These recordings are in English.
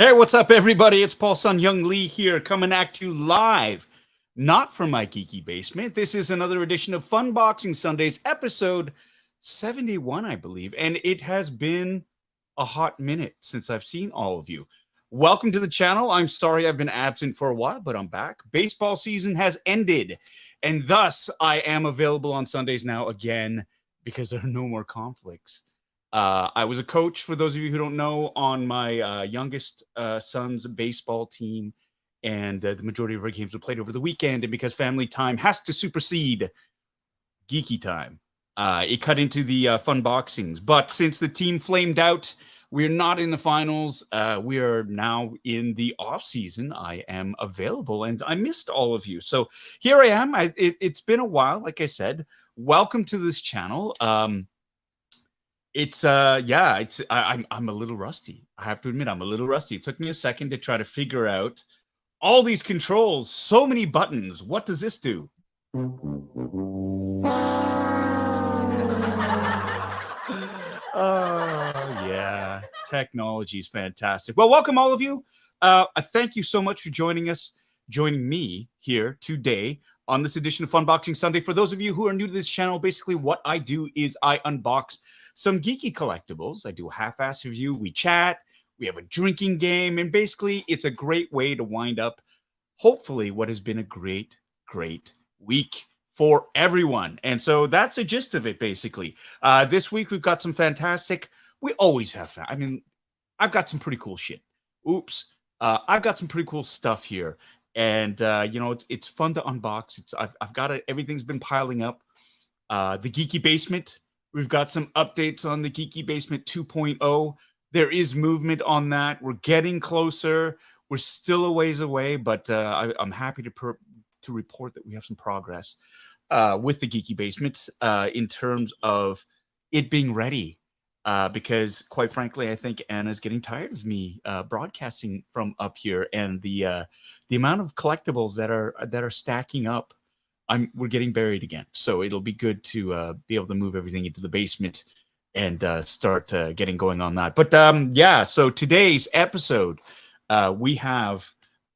Hey, what's up, everybody? It's Paul Sun-Hyung Lee here, coming at you live, not from my geeky basement. This is another edition of Funboxing Sundays, episode 71, I believe, and it has been a hot minute since I've seen all of you. Welcome to the channel. I'm sorry I've been absent for a while, but I'm back. Baseball season has ended, and thus I am available on Sundays now again because there are no more conflicts. I was a coach, for those of you who don't know, on my youngest son's baseball team, and the majority of our games were played over the weekend. And because family time has to supersede geeky time, it cut into the fun boxings. But since the team flamed out, we're not in the finals. We are now in the off season. I am available, and I missed all of you. So here I am. It's been a while, like I said. Welcome to this channel. I'm a little rusty. I have to admit, I'm a little rusty. It took me a second to try to figure out all these controls, so many buttons. What does this do? Oh, yeah. Technology is fantastic. Well, welcome all of you. I thank you so much for joining me here today on this edition of Funboxing Sunday. For those of you who are new to this channel, basically what I do is I unbox some geeky collectibles. I do a half-ass review. We chat. We have a drinking game. And basically, it's a great way to wind up, hopefully, what has been a great, great week for everyone. And so that's the gist of it, basically. This week, we've got some fantastic... We always have... I mean, I've got some pretty cool shit. Oops. I've got some pretty cool stuff here. And, it's fun to unbox. I've got it. Everything's been piling up. The Geeky Basement. We've got some updates on the Geeky Basement 2.0. There is movement on that. We're getting closer. We're still a ways away, but I'm happy to report that we have some progress with the Geeky Basement in terms of it being ready. Because quite frankly, I think Anna's getting tired of me broadcasting from up here, and the amount of collectibles that are stacking up, we're getting buried again. So it'll be good to be able to move everything into the basement and start getting going on that. But so today's episode, we have,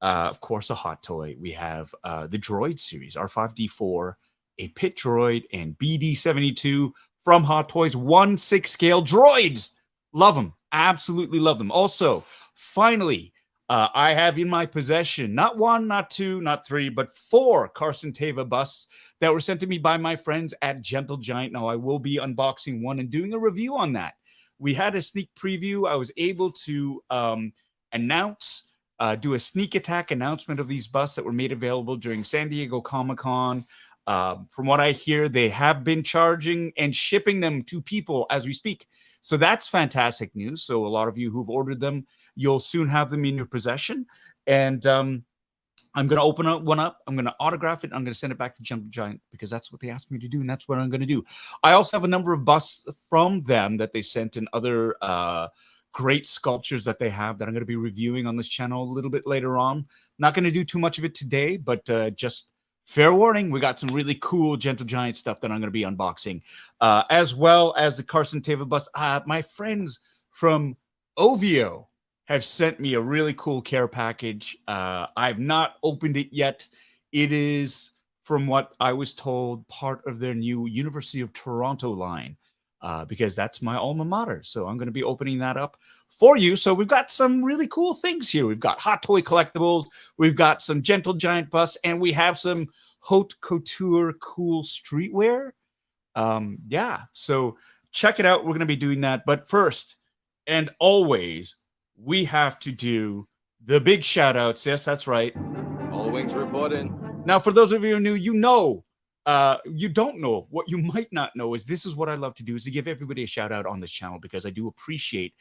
of course, a hot toy. We have the Droid series, R5D4, a Pit Droid, and BD72 from Hot Toys, 1/6 scale Droids. Love them. Absolutely love them. Also, finally, I have in my possession not one, not two, not three, but 4 Carson Teva busts that were sent to me by my friends at Gentle Giant. Now, I will be unboxing one and doing a review on that. We had a sneak preview. I was able to do a sneak attack announcement of these busts that were made available during San Diego Comicon. From what I hear, they have been charging and shipping them to people as we speak. So that's fantastic news. So a lot of you who've ordered them, you'll soon have them in your possession. And I'm going to open one up. I'm going to autograph it. I'm going to send it back to Gentle Giant because that's what they asked me to do, and that's what I'm going to do. I also have a number of busts from them that they sent in other great sculptures that they have that I'm going to be reviewing on this channel a little bit later on. Not going to do too much of it today, but just... fair warning, we got some really cool Gentle Giant stuff that I'm going to be unboxing, as well as the Carson Teva bust. My friends from Okseeyou have sent me a really cool care package. I've not opened it yet. It is, from what I was told, part of their new University of Toronto line, because that's my alma mater. So I'm going to be opening that up for you. So we've got some really cool things here. We've got hot toy collectibles. We've got some Gentle Giant busts, and we have some haute couture cool streetwear. So check it out. We're going to be doing that. But first, and always, we have to do the big shout outs. Yes, that's right. All wings reporting. Now, for those of you who are new, you don't know. What you might not know is this is what I love to do, is to give everybody a shout out on this channel, because I do appreciate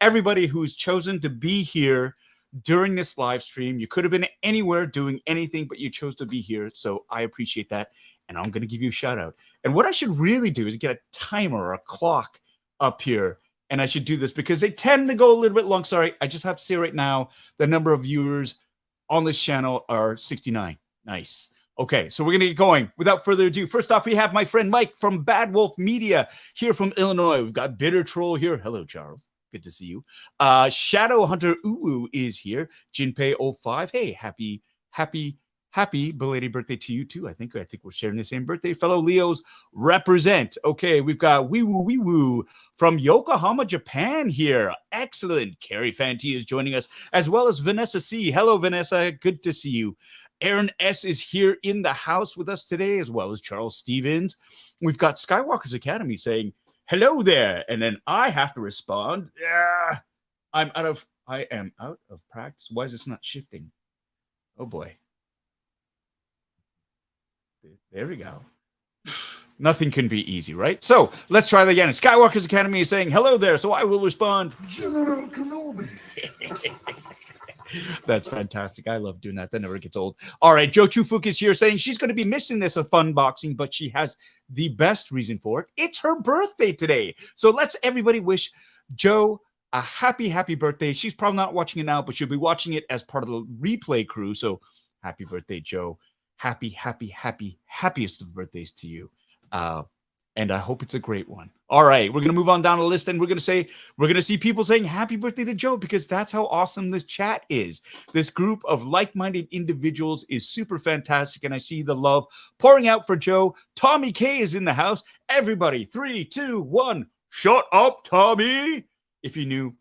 everybody who's chosen to be here during this live stream. You could have been anywhere doing anything, but you chose to be here. So I appreciate that. And I'm going to give you a shout out. And what I should really do is get a timer or a clock up here. And I should do this because they tend to go a little bit long. Sorry, I just have to say right now, the number of viewers on this channel are 69. Nice. Okay, so we're going to get going. Without further ado, first off, we have my friend Mike from Bad Wolf Media here from Illinois. We've got Bitter Troll here. Hello, Charles. Good to see you. Shadow Hunter Uwu is here. Jinpei05. Hey, happy belated birthday to you too. I think we're sharing the same birthday. Fellow Leos represent. Okay, we've got wee woo from Yokohama, Japan here. Excellent. Carrie Fanti is joining us, as well as Vanessa C. Hello, Vanessa. Good to see you. Aaron S. is here in the house with us today, as well as Charles Stevens. We've got Skywalker's Academy saying, hello there. And then I have to respond. I am out of practice. Why is this not shifting? Oh boy. There we go. Nothing can be easy, right? So let's try that again. Skywalker's Academy is saying, hello there. So I will respond, General Kenobi. That's fantastic. I love doing that. That never gets old. All right. Joe Chufuk is here saying she's going to be missing this Funboxing, but she has the best reason for it. It's her birthday today. So let's everybody wish Joe a happy birthday. She's probably not watching it now, but she'll be watching it as part of the replay crew. So happy birthday, Joe. Happiest of birthdays to you. And I hope it's a great one. All right, we're going to move on down the list, and we're going to see people saying happy birthday to Joe, because that's how awesome this chat is. This group of like-minded individuals is super fantastic, and I see the love pouring out for Joe. Tommy K is in the house. Everybody, 3, 2, 1. Shut up, Tommy. If you knew,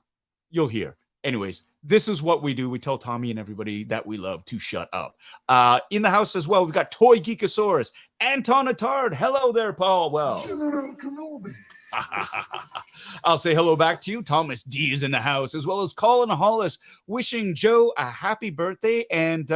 you'll hear. Anyways, this is what we do. We tell Tommy and everybody that we love to shut up. In the house as well, we've got Toy Geekosaurus, Anton Attard. Hello there, Paul. Well, General Kenobi. I'll say hello back to you. Thomas D is in the house, as well as Colin Hollis, wishing Joe a happy birthday. And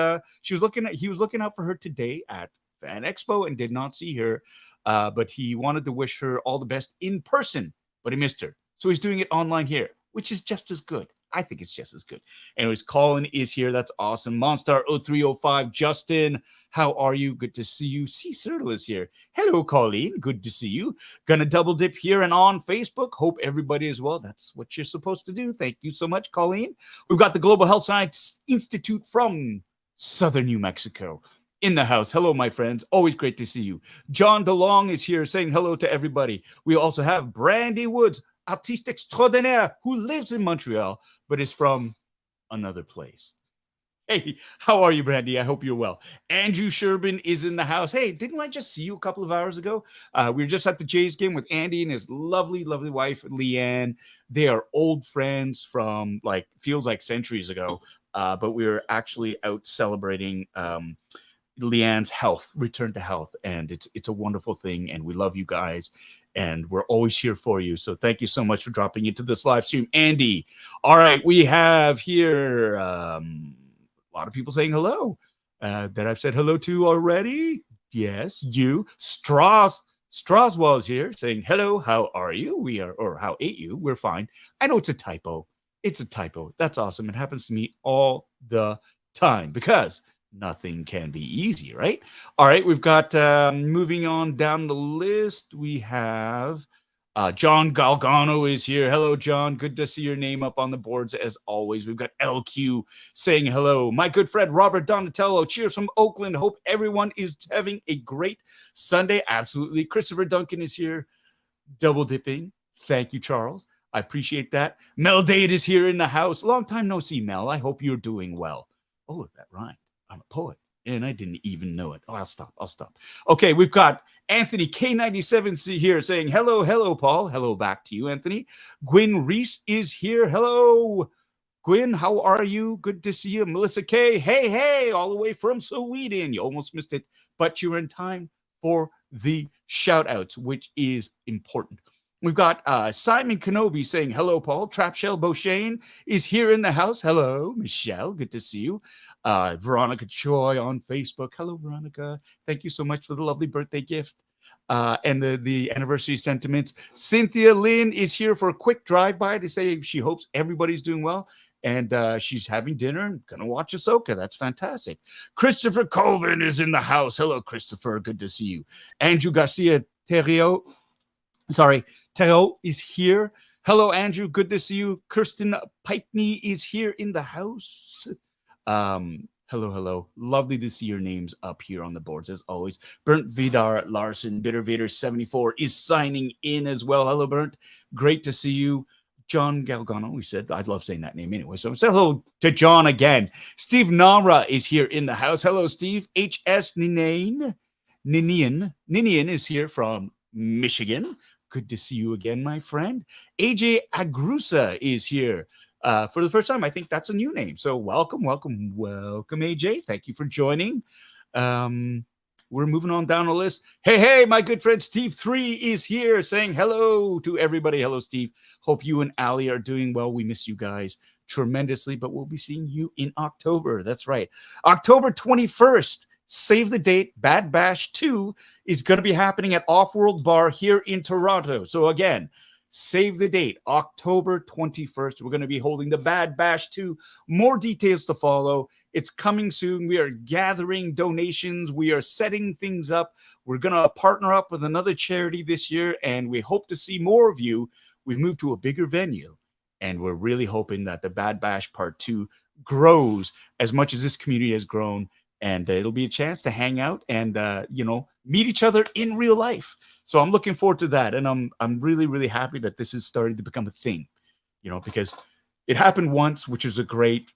he was looking out for her today at Fan Expo and did not see her, but he wanted to wish her all the best in person, but he missed her. So he's doing it online here, which is just as good. I think it's just as good. Anyways, Colin is here. That's awesome. Monstar0305, Justin, how are you? Good to see you. C. Cyril is here. Hello, Colleen. Good to see you. Gonna double dip here and on Facebook. Hope everybody is well. That's what you're supposed to do. Thank you so much, Colleen. We've got the Global Health Science Institute from Southern New Mexico in the house. Hello, my friends. Always great to see you. John DeLong is here saying hello to everybody. We also have Brandy Woods, artiste extraordinaire, who lives in Montreal, but is from another place. Hey, how are you, Brandy? I hope you're well. Andrew Sherbin is in the house. Hey, didn't I just see you a couple of hours ago? We were just at the Jays game with Andy and his lovely wife, Leanne. They are old friends from, feels like centuries ago, but we were actually out celebrating Leanne's return to health, and it's a wonderful thing, and we love you guys. And we're always here for you. So thank you so much for dropping into this live stream, Andy. All right, we have here a lot of people saying hello that I've said hello to already. Yes, you. Straswell is here saying hello. How are you? How ate you? We're fine. I know it's a typo. It's a typo. That's awesome. It happens to me all the time because nothing can be easy, right? All right, we've got moving on down the list. We have John Galgano is here. Hello, John. Good to see your name up on the boards as always. We've got LQ saying hello. My good friend Robert Donatello. Cheers from Oakland. Hope everyone is having a great Sunday. Absolutely. Christopher Duncan is here, double dipping. Thank you, Charles. I appreciate that. Mel Dade is here in the house. Long time no see, Mel. I hope you're doing well. Oh, that rhymed. I'm a poet, and I didn't even know it. Oh, I'll stop. Okay, we've got Anthony K97 here saying, hello, Paul. Hello back to you, Anthony. Gwyn Reese is here. Hello, Gwyn. How are you? Good to see you. Melissa K. Hey, all the way from Sweden. You almost missed it, but you were in time for the shout-outs, which is important. We've got Simon Kenobi saying, hello, Paul. Trapshell Beauchesne is here in the house. Hello, Michelle. Good to see you. Veronica Choi on Facebook. Hello, Veronica. Thank you so much for the lovely birthday gift and the anniversary sentiments. Cynthia Lynn is here for a quick drive-by to say she hopes everybody's doing well. And she's having dinner and going to watch Ahsoka. That's fantastic. Christopher Colvin is in the house. Hello, Christopher. Good to see you. Andrew Garcia Terrio is here. Hello, Andrew. Good to see you. Kirsten Pikney is here in the house. Hello. Lovely to see your names up here on the boards as always. Bernd Vidar Larson, Bitter Vader 74 is signing in as well. Hello, Bernd. Great to see you. John Galgano, we said, I love saying that name anyway. So say hello to John again. Steve Nara is here in the house. Hello, Steve. HS Ninian is here from Michigan. Good to see you again, my friend. AJ Agrusa is here for the first time. I think that's a new name. So welcome, AJ. Thank you for joining. We're moving on down the list. Hey, my good friend Steve 3 is here saying hello to everybody. Hello, Steve. Hope you and Ali are doing well. We miss you guys tremendously, but we'll be seeing you in October. That's right. October 21st. Save the date. Bad Bash 2 is going to be happening at Off-World Bar here in Toronto. So again, save the date. October 21st. We're going to be holding the Bad Bash 2. More details to follow. It's coming soon. We are gathering donations. We are setting things up. We're going to partner up with another charity this year, and we hope to see more of you. We've moved to a bigger venue, and we're really hoping that the Bad Bash Part 2 grows as much as this community has grown. And it'll be a chance to hang out and, meet each other in real life. So I'm looking forward to that. And I'm really, really happy that this is starting to become a thing, because it happened once, which is a great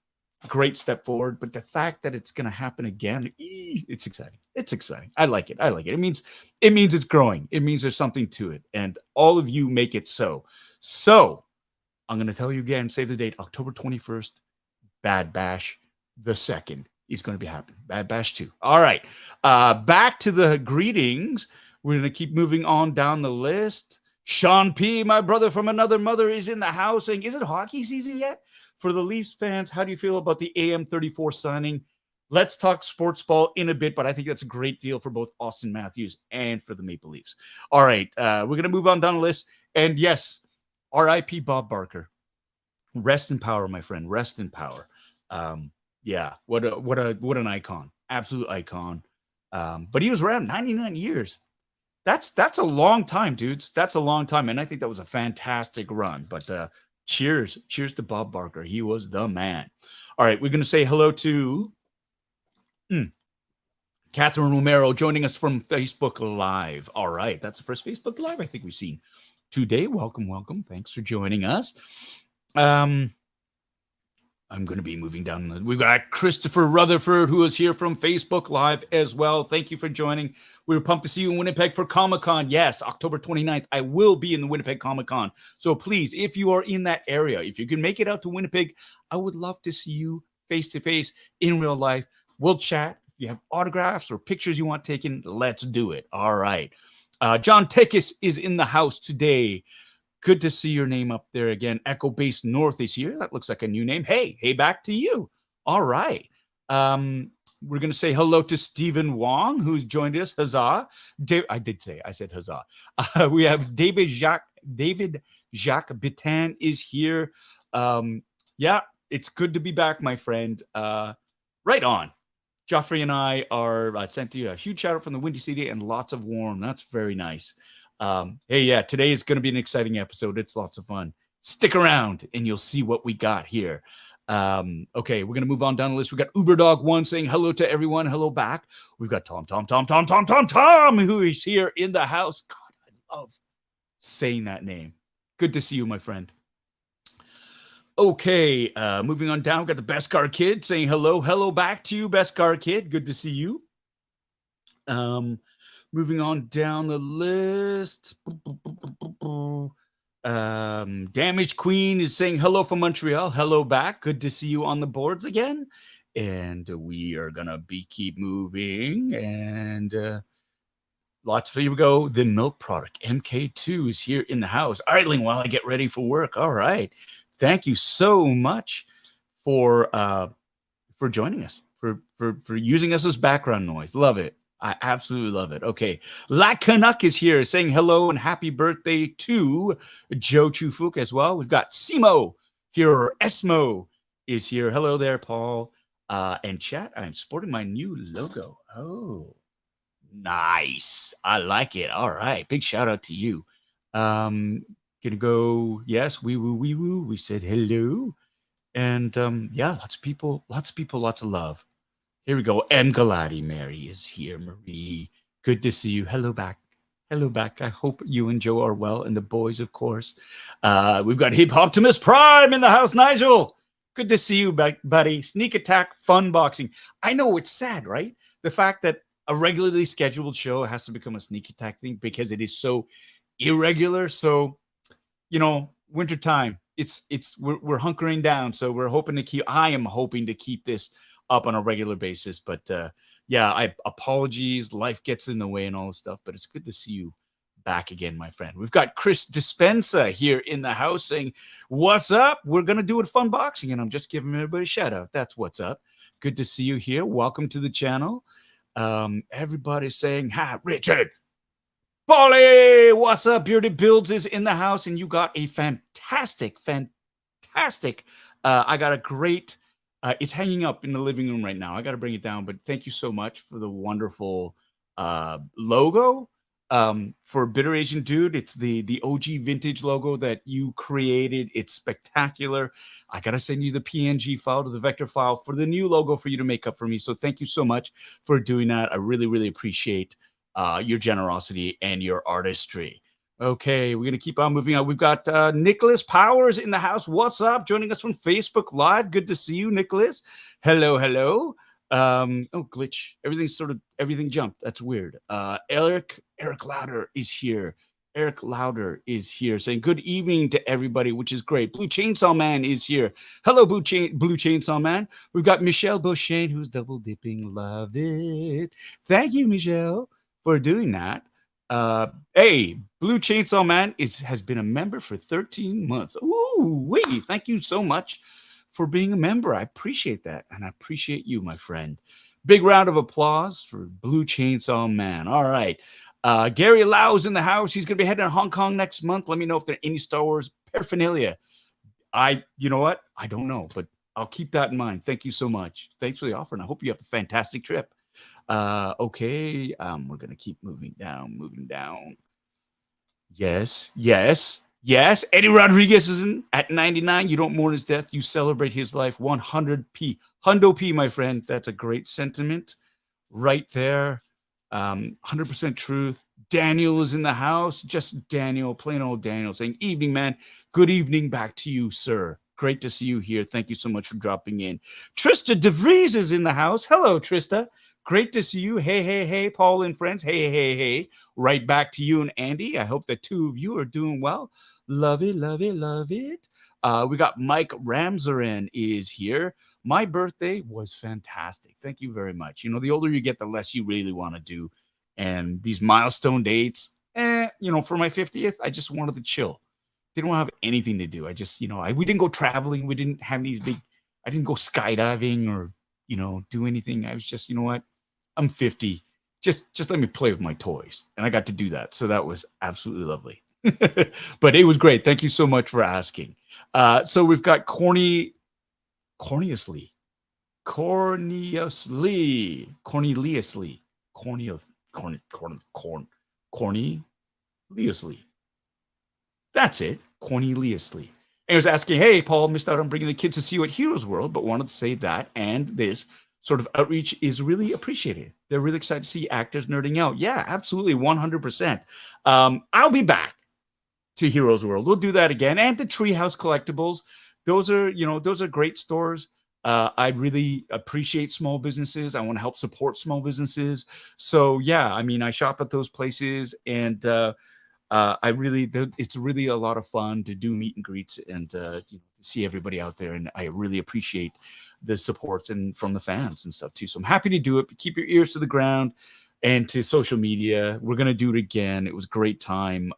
step forward. But the fact that it's going to happen again, it's exciting. It's exciting. I like it. It means it's growing. It means there's something to it. And all of you make it so. So I'm going to tell you again, save the date, October 21st, Bad Bash the 2nd. Is going to be happening. Bad Bash 2. All right. Back to the greetings. We're going to keep moving on down the list. Sean P., my brother from another mother, is in the house saying, is it hockey season yet? For the Leafs fans, how do you feel about the AM34 signing? Let's talk sports ball in a bit, but I think that's a great deal for both Austin Matthews and for the Maple Leafs. All right. We're going to move on down the list. And yes, RIP Bob Barker. Rest in power, my friend. Rest in power. Yeah, what an icon, absolute icon. But he was around 99 years. That's a long time, dudes. That's a long time, and I think that was a fantastic run. But cheers to Bob Barker. He was the man. All right, we're gonna say hello to Catherine Romero joining us from Facebook Live. All right, that's the first Facebook Live I think we've seen today. Welcome. Thanks for joining us. I'm going to be moving down. We've got Christopher Rutherford, who is here from Facebook Live as well. Thank you for joining. We were pumped to see you in Winnipeg for Comicon. Yes, October 29th, I will be in the Winnipeg Comicon. So please, if you are in that area, if you can make it out to Winnipeg, I would love to see you face-to-face in real life. We'll chat. If you have autographs or pictures you want taken, let's do it. All right. John Tekis is in the house today. Good to see your name up there again. Echo Base North is here. That looks like a new name. Hey, back to you. All right. We're going to say hello to Stephen Wong, who's joined us. Huzzah. I said huzzah. We have David Jacques Bitan is here. Yeah, it's good to be back, my friend. Right on. Joffrey and I are sent you a huge shout out from the Windy City and lots of warm. That's very nice. Hey, yeah, today is going to be an exciting episode. It's lots of fun. Stick around and you'll see what we got here. Okay, we're going to move on down the list. We got UberDog1 saying hello to everyone. Hello back. We've got Tom, who is here in the house. God, I love saying that name. Good to see you, my friend. Okay, moving on down. We've got the Beskar Kid saying hello. Hello back to you, Beskar Kid. Good to see you. Moving on down the list. Damaged Queen is saying hello from Montreal. Hello back. Good to see you on the boards again. And we are going to keep moving. And lots of, here we go. The Milk Product. MK2 is here in the house. Idling while I get ready for work. All right. Thank you so much for joining us, for using us as background noise. Love it. I absolutely love it. Okay. La Canuck is here saying hello and happy birthday to Joe Chufuk as well. We've got Simo here, or Esmo is here. Hello there, Paul. And chat, I'm sporting my new logo. Oh, nice. I like it. All right. Big shout out to you. Gonna go, yes, wee woo. We said hello. And yeah, lots of people, lots of love. Here we go. M. Galati Mary is here. Marie, good to see you. Hello back. Hello back. I hope you and Joe are well, and the boys, of course. We've got Hip Optimus Prime in the house. Nigel, good to see you back, buddy. Sneak Attack Funboxing. I know it's sad, right? The fact that a regularly scheduled show has to become a Sneak Attack thing because it is so irregular. So, wintertime. We're hunkering down. So we're hoping to keep. I am hoping to keep this up on a regular basis, but. I apologies. Life gets in the way and all this stuff, but it's good to see you back again, my friend. We've got Chris Dispenza here in the house saying, "What's up? We're gonna do it Funboxing," and I'm just giving everybody a shout out. That's what's up. Good to see you here. Welcome to the channel. Everybody's saying, "Hi, Richard." Polly, what's up? Bearded Builds is in the house, and you got a fantastic. I got a great. It's hanging up in the living room right now. I got to bring it down, but thank you so much for the wonderful logo for Bitter Asian Dude. It's the OG vintage logo that you created. It's spectacular. I got to send you the PNG file to the vector file for the new logo for you to make up for me. So thank you so much for doing that. I really, really appreciate your generosity and your artistry. Okay, we're going to keep on moving on. We've got Nicholas Powers in the house. What's up? Joining us from Facebook Live. Good to see you, Nicholas. Hello. Glitch. Everything jumped. That's weird. Eric Louder is here. Eric Louder is here saying good evening to everybody, which is great. Blue Chainsaw Man is here. Hello, Blue Chainsaw Man. We've got Michelle Beauchesne, who's double dipping. Love it. Thank you, Michelle, for doing that. Hey, Blue Chainsaw Man has been a member for 13 months. Ooh, wait, thank you so much for being a member. I appreciate that, and I appreciate you, my friend. Big round of applause for Blue Chainsaw Man. All right. Gary Lau's in the house. He's going to be heading to Hong Kong next month. Let me know if there are any Star Wars paraphernalia. You know what? I don't know, but I'll keep that in mind. Thank you so much. Thanks for the offer, and I hope you have a fantastic trip. Okay, we're gonna keep moving down. Yes. Eddie Rodriguez is in at 99. You don't mourn his death, you celebrate his life. 100p, Hundo P, my friend. That's a great sentiment right there. 100% truth. Daniel is in the house. Just Daniel, plain old Daniel, saying, "Evening, man. Good evening back to you, sir. Great to see you here. Thank you so much for dropping in." Trista DeVries is in the house. Hello, Trista. Great to see you. Hey, Paul and friends. Hey. Right back to you and Andy. I hope the two of you are doing well. Love it. We got Mike Ramseren is here. My birthday was fantastic. Thank you very much. The older you get, the less you really want to do. And these milestone dates, for my 50th, I just wanted to chill. Didn't want to have anything to do. I just, we didn't go traveling. We didn't have these I didn't go skydiving or, do anything. I was just, you know what? I'm 50. Just let me play with my toys. And I got to do that. So that was absolutely lovely. But it was great. Thank you so much for asking. So we've got Cornelius Lee. That's it. Cornelius Lee. And he was asking, "Hey, Paul, missed out on bringing the kids to see you at Heroes World, but wanted to say that and this sort of outreach is really appreciated. They're really excited to see actors nerding out." Yeah, absolutely, 100%. I'll be back to Heroes World. We'll do that again. And the Treehouse Collectibles. Those are great stores. I really appreciate small businesses. I want to help support small businesses. So yeah, I shop at those places, and it's really a lot of fun to do meet and greets and to see everybody out there. And I really appreciate the support and from the fans and stuff too. So I'm happy to do it. But keep your ears to the ground and to social media. We're going to do it again. It was a great time.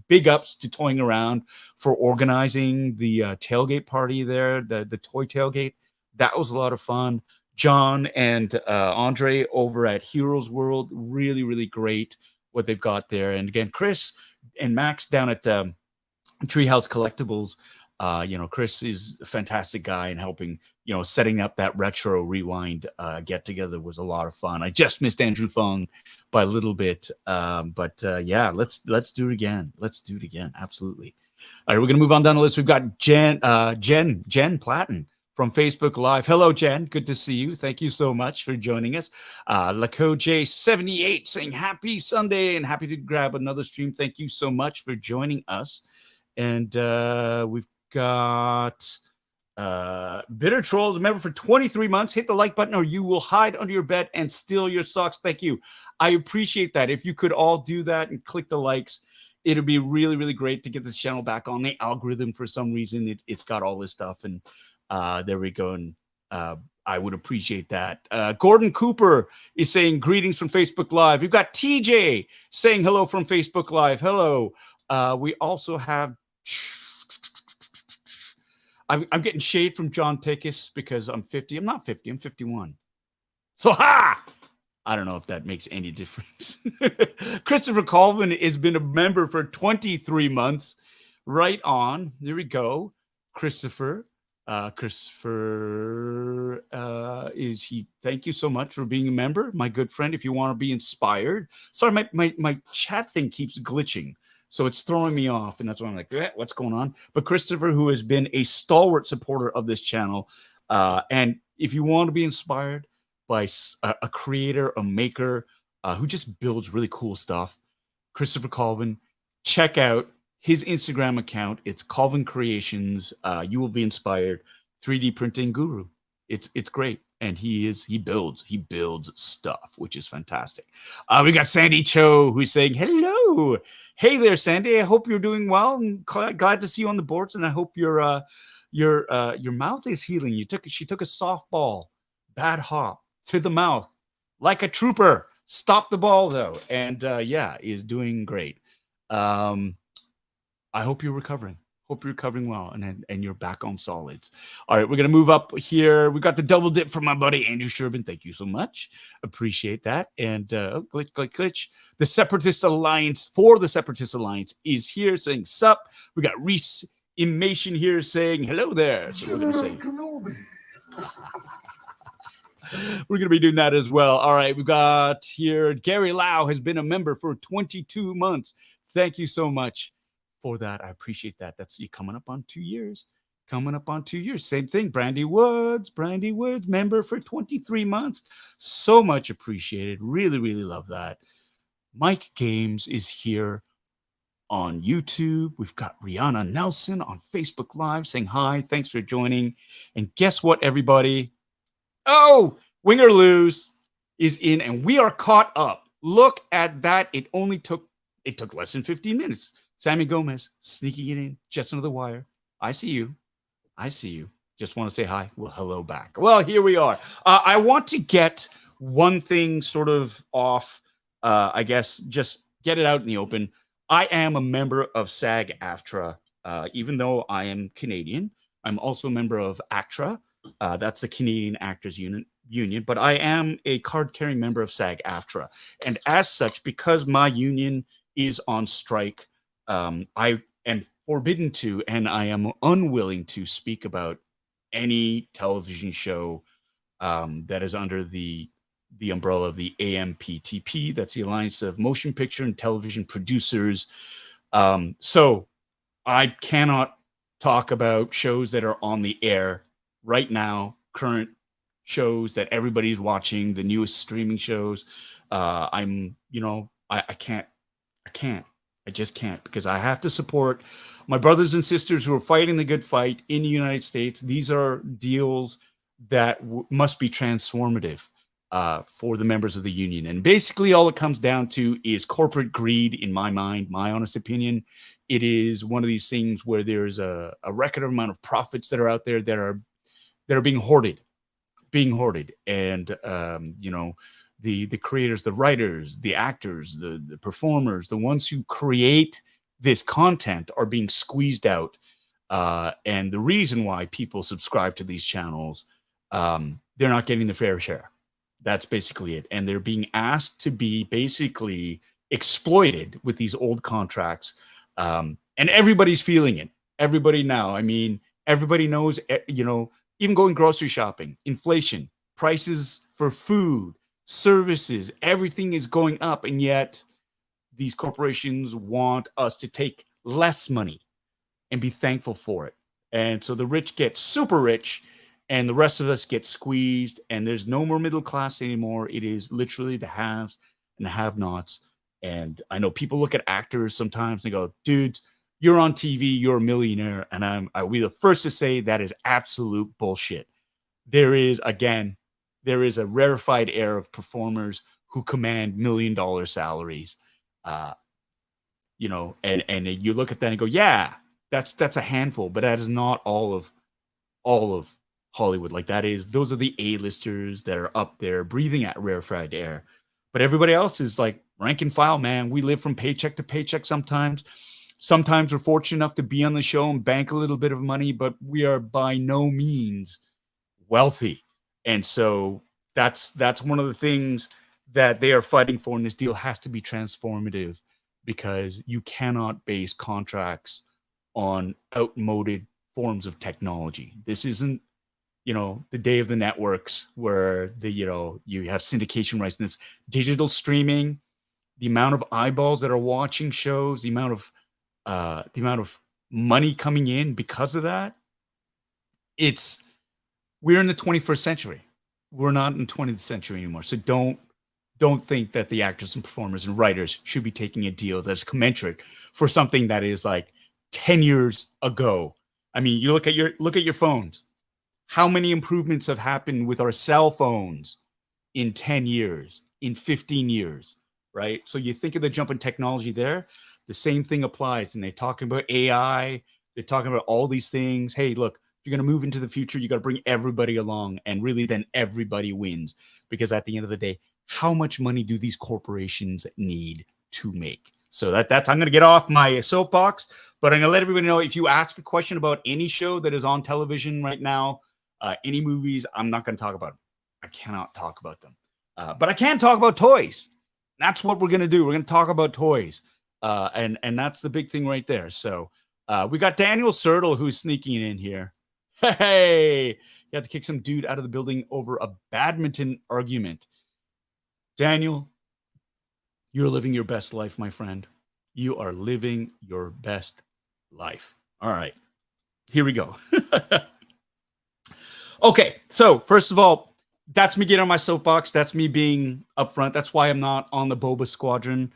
Big ups to Toying Around for organizing the tailgate party there, the toy tailgate. That was a lot of fun. John and Andre over at Heroes World, really, really great what they've got there. And again, Chris and Max down at Treehouse Collectibles. Chris is a fantastic guy, and helping, setting up that retro rewind get together was a lot of fun. I just missed Andrew Fung by a little bit, but yeah, let's do it again. Let's do it again. Absolutely. All right, we're gonna move on down the list. We've got Jen Platten from Facebook Live. Hello, Jen. Good to see you. Thank you so much for joining us. LacoJ78 saying happy Sunday and happy to grab another stream. Thank you so much for joining us. And we've got Bitter Trolls, a member for 23 months. Hit the like button or you will hide under your bed and steal your socks. Thank you. I appreciate that. If you could all do that and click the likes, it would be really, really great to get this channel back on the algorithm. For some reason, it's got all this stuff. And there we go. And I would appreciate that. Gordon Cooper is saying greetings from Facebook Live. We've got TJ saying hello from Facebook Live. Hello. We also have... I'm getting shade from John Takis because I'm 50. I'm not 50. I'm 51. So, ha! I don't know if that makes any difference. Christopher Colvin has been a member for 23 months. Right on. There we go. Christopher. Is he? Thank you so much for being a member, my good friend. If you want to be inspired. Sorry, my chat thing keeps glitching. So it's throwing me off, and that's why I'm like, what's going on? But Christopher, who has been a stalwart supporter of this channel, and if you want to be inspired by a creator, a maker who just builds really cool stuff, Christopher Colvin, check out his Instagram account. It's Colvin Creations. You will be inspired. 3D printing guru. It's great. And he builds stuff, which is fantastic. We got Sandy Cho, who's saying hello. Hey there, Sandy. I hope you're doing well. And glad to see you on the boards. And I hope your mouth is healing. She took a softball, bad hop to the mouth, like a trooper. Stopped the ball though, and is doing great. I hope you're recovering. Hope you're recovering well and you're back on solids. All right, we're going to move up here. We got the double dip from my buddy Andrew Sherbin. Thank you so much. Appreciate that. And glitch. The Separatist Alliance is here saying sup. We got Reese Imation here saying hello there. So we're going to be doing that as well. All right, we've got here Gary Lau has been a member for 22 months. Thank you so much for that. I appreciate that. That's you coming up on 2 years. Same thing. Brandy Woods, member for 23 months. So much appreciated. Really, really love that. Mike Games is here on YouTube. We've got Rihanna Nelson on Facebook Live saying hi. Thanks for joining. And guess what, everybody? Oh, Win or Lose is in, and we are caught up. Look at that. It took less than 15 minutes. Sammy Gomez sneaking it in just under the wire. I see you. Just want to say hi. Well, hello back. Well, here we are. I want to get one thing sort of off, I guess, just get it out in the open. I am a member of SAG-AFTRA. Even though I am Canadian, I'm also a member of ACTRA. That's the Canadian Actors Union. But I am a card-carrying member of SAG-AFTRA. And as such, because my union is on strike, I am forbidden to, and I am unwilling to speak about any television show that is under the umbrella of the AMPTP. That's the Alliance of Motion Picture and Television Producers. So I cannot talk about shows that are on the air right now, current shows that everybody's watching, the newest streaming shows. I can't. I just can't, because I have to support my brothers and sisters who are fighting the good fight in the United States. These are deals that must be transformative for the members of the union. And basically all it comes down to is corporate greed, in my mind, my honest opinion. It is one of these things where there's a record amount of profits that are out there that are being hoarded. And, the creators, the writers, the actors, the performers, the ones who create this content are being squeezed out. And the reason why people subscribe to these channels, they're not getting the fair share. That's basically it. And they're being asked to be basically exploited with these old contracts. And everybody's feeling it. Everybody now. I mean, everybody knows, even going grocery shopping, inflation, prices for food, services, everything is going up, and yet these corporations want us to take less money and be thankful for it. And so the rich get super rich, and the rest of us get squeezed, and there's no more middle class anymore. It is literally the haves and the have-nots. And I know people look at actors sometimes and go, dudes, you're on TV, you're a millionaire. And I'll be the first to say that is absolute bullshit. There is a rarefied air of performers who command $1 million salaries. You know, and you look at that and go, yeah, that's a handful, but that is not all of Hollywood. Like those are the A-listers that are up there breathing at rarefied air. But everybody else is like rank and file, man. We live from paycheck to paycheck sometimes. Sometimes we're fortunate enough to be on the show and bank a little bit of money, but we are by no means wealthy. And so that's one of the things that they are fighting for, and this deal has to be transformative, because you cannot base contracts on outmoded forms of technology. This isn't, you know, the day of the networks where you have syndication rights. And this digital streaming, the amount of eyeballs that are watching shows, the amount of money coming in because of that, we're in the 21st century. We're not in the 20th century anymore. So don't think that the actors and performers and writers should be taking a deal that's commensurate for something that is like 10 years ago. I mean, you look at your phones. How many improvements have happened with our cell phones in 10 years, in 15 years, right? So you think of the jump in technology there, the same thing applies. And they're talking about AI. They're talking about all these things. Hey, look, if you're going to move into the future, you got to bring everybody along, and really then everybody wins, because at the end of the day, how much money do these corporations need to make? So that's I'm going to get off my soapbox, but I'm going to let everybody know, if you ask a question about any show that is on television right now, any movies, I'm not going to talk about them. I cannot talk about them. But I can talk about toys. That's what we're going to do. We're going to talk about toys. And that's the big thing right there. So we got Daniel Sertle, who's sneaking in here. Hey, you have to kick some dude out of the building over a badminton argument. Daniel, you're living your best life, my friend. You are living your best life. All right, here we go. Okay, so first of all, that's me getting on my soapbox. That's me being upfront. That's why I'm not on the Boba Squadron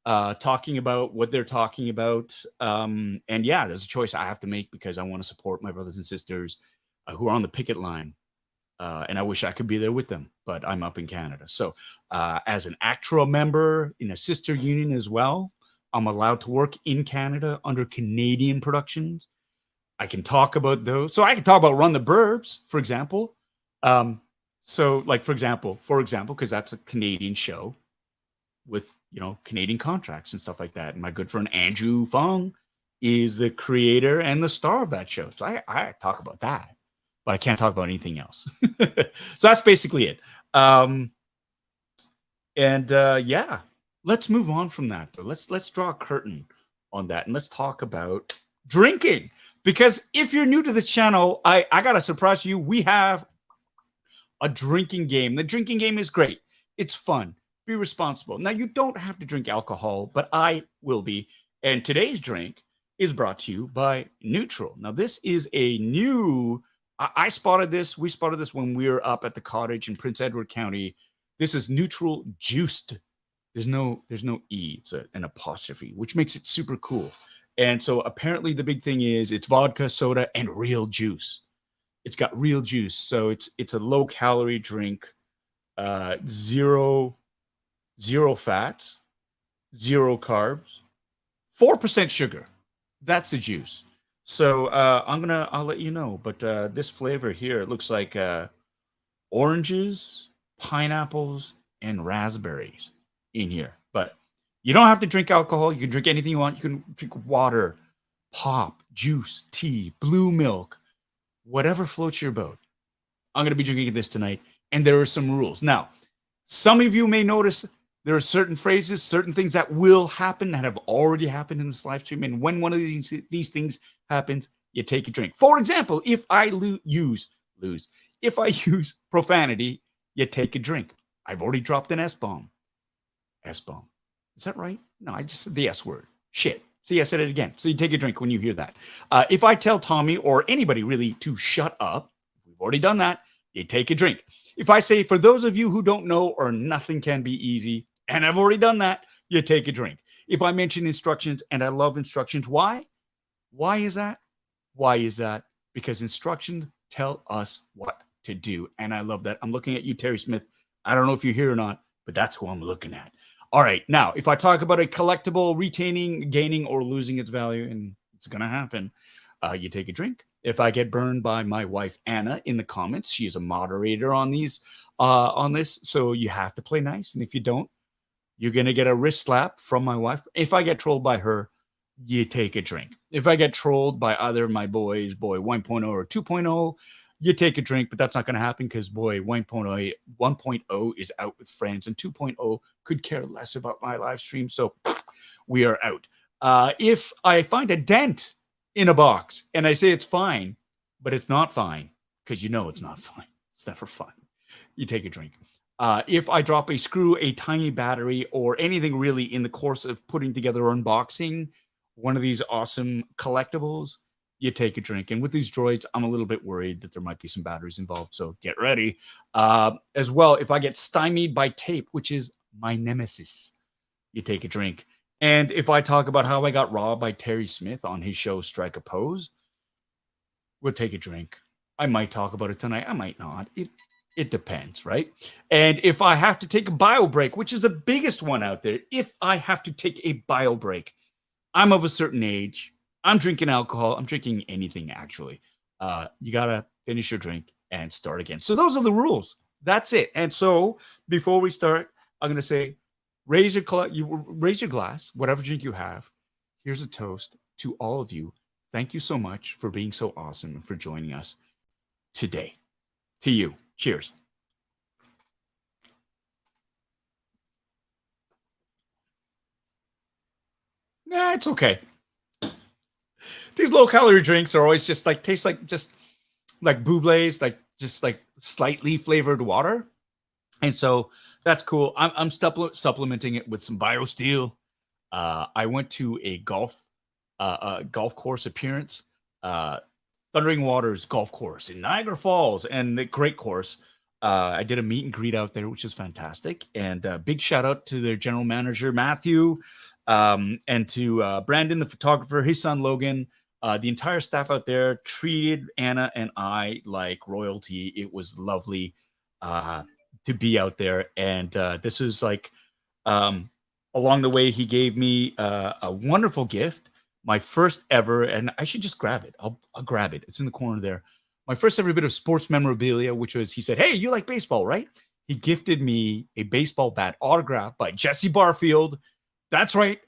talking about what they're talking about. And yeah, there's a choice I have to make, because I want to support my brothers and sisters who are on the picket line. And I wish I could be there with them, but I'm up in Canada. So as an ACTRA member in a sister union as well, I'm allowed to work in Canada under Canadian productions. I can talk about those. So I can talk about Run the Burbs, for example. So like, for example, because that's a Canadian show with, Canadian contracts and stuff like that. And my good friend Andrew Fung is the creator and the star of that show. So I talk about that, but I can't talk about anything else. So that's basically it. Yeah, let's move on from that. Though. Let's draw a curtain on that, and let's talk about drinking. Because if you're new to the channel, I got to surprise you. We have a drinking game. The drinking game is great. It's fun. Be responsible. Now, you don't have to drink alcohol, but I will be. And today's drink is brought to you by Neutral. Now, this is a new... I spotted this. We spotted this when we were up at the cottage in Prince Edward County. This is Neutral Juiced. There's no E. It's an apostrophe, which makes it super cool. And so apparently the big thing is it's vodka, soda, and real juice. It's got real juice. So it's a low calorie drink, zero fats, 0 carbs, 4% sugar. That's the juice. So I'll let you know. But this flavor here, it looks like oranges, pineapples, and raspberries in here. But you don't have to drink alcohol. You can drink anything you want. You can drink water, pop, juice, tea, blue milk, whatever floats your boat. I'm going to be drinking this tonight. And there are some rules. Now, some of you may notice there are certain phrases, certain things that will happen, that have already happened in this live stream. And when one of these things happens, you take a drink. For example, if I use profanity, you take a drink. I've already dropped an S-bomb. S-bomb. Is that right? No, I just said the S word. Shit. See, I said it again. So you take a drink when you hear that. If I tell Tommy or anybody really to shut up, we've already done that. You take a drink. If I say, for those of you who don't know, or nothing can be easy, and I've already done that, you take a drink. If I mention instructions, and I love instructions, why? Why is that? Why is that? Because instructions tell us what to do. And I love that. I'm looking at you, Terry Smith. I don't know if you're here or not, but that's who I'm looking at. All right. Now, if I talk about a collectible retaining, gaining, or losing its value, and it's going to happen, you take a drink. If I get burned by my wife, Anna, in the comments, she is a moderator on these, on this. So you have to play nice. And if you don't, you're going to get a wrist slap from my wife. If I get trolled by her, you take a drink. If I get trolled by either my boys, boy 1.0 or 2.0, you take a drink, but that's not going to happen because boy 1.0 is out with friends, and 2.0 could care less about my live stream. So we are out. If I find a dent in a box and I say it's fine, but it's not fine, because you know it's not fine. It's never fine. You take a drink. If I drop a screw, a tiny battery, or anything really in the course of putting together or unboxing one of these awesome collectibles, you take a drink. And with these droids, I'm a little bit worried that there might be some batteries involved, so get ready. As well, if I get stymied by tape, which is my nemesis, you take a drink. And if I talk about how I got robbed by Terry Smith on his show Strike a Pose, we'll take a drink. I might talk about it tonight. I might not. It depends, right? And if I have to take a bio break, which is the biggest one out there, if I have to take a bio break, I'm of a certain age. I'm drinking alcohol. I'm drinking anything, actually. You got to finish your drink and start again. So those are the rules. That's it. And so before we start, I'm going to say, raise your glass, whatever drink you have. Here's a toast to all of you. Thank you so much for being so awesome and for joining us today. To you. Cheers. Nah, it's okay. These low-calorie drinks are always just like, taste like just like Bublé's, like just like slightly flavored water. And so that's cool. I'm supplementing it with some BioSteel. I went to a golf course appearance, Thundering Waters golf course in Niagara Falls, and the great course. I did a meet and greet out there, which is fantastic. And big shout out to their general manager, Matthew, and to Brandon, the photographer, his son, Logan. The entire staff out there treated Anna and I like royalty. It was lovely to be out there. And this was like, along the way, he gave me a wonderful gift. My first ever, and I should just grab it. I'll grab it. It's in the corner there. My first ever bit of sports memorabilia, which was, he said, hey, you like baseball, right? He gifted me a baseball bat autographed by Jesse Barfield. That's right.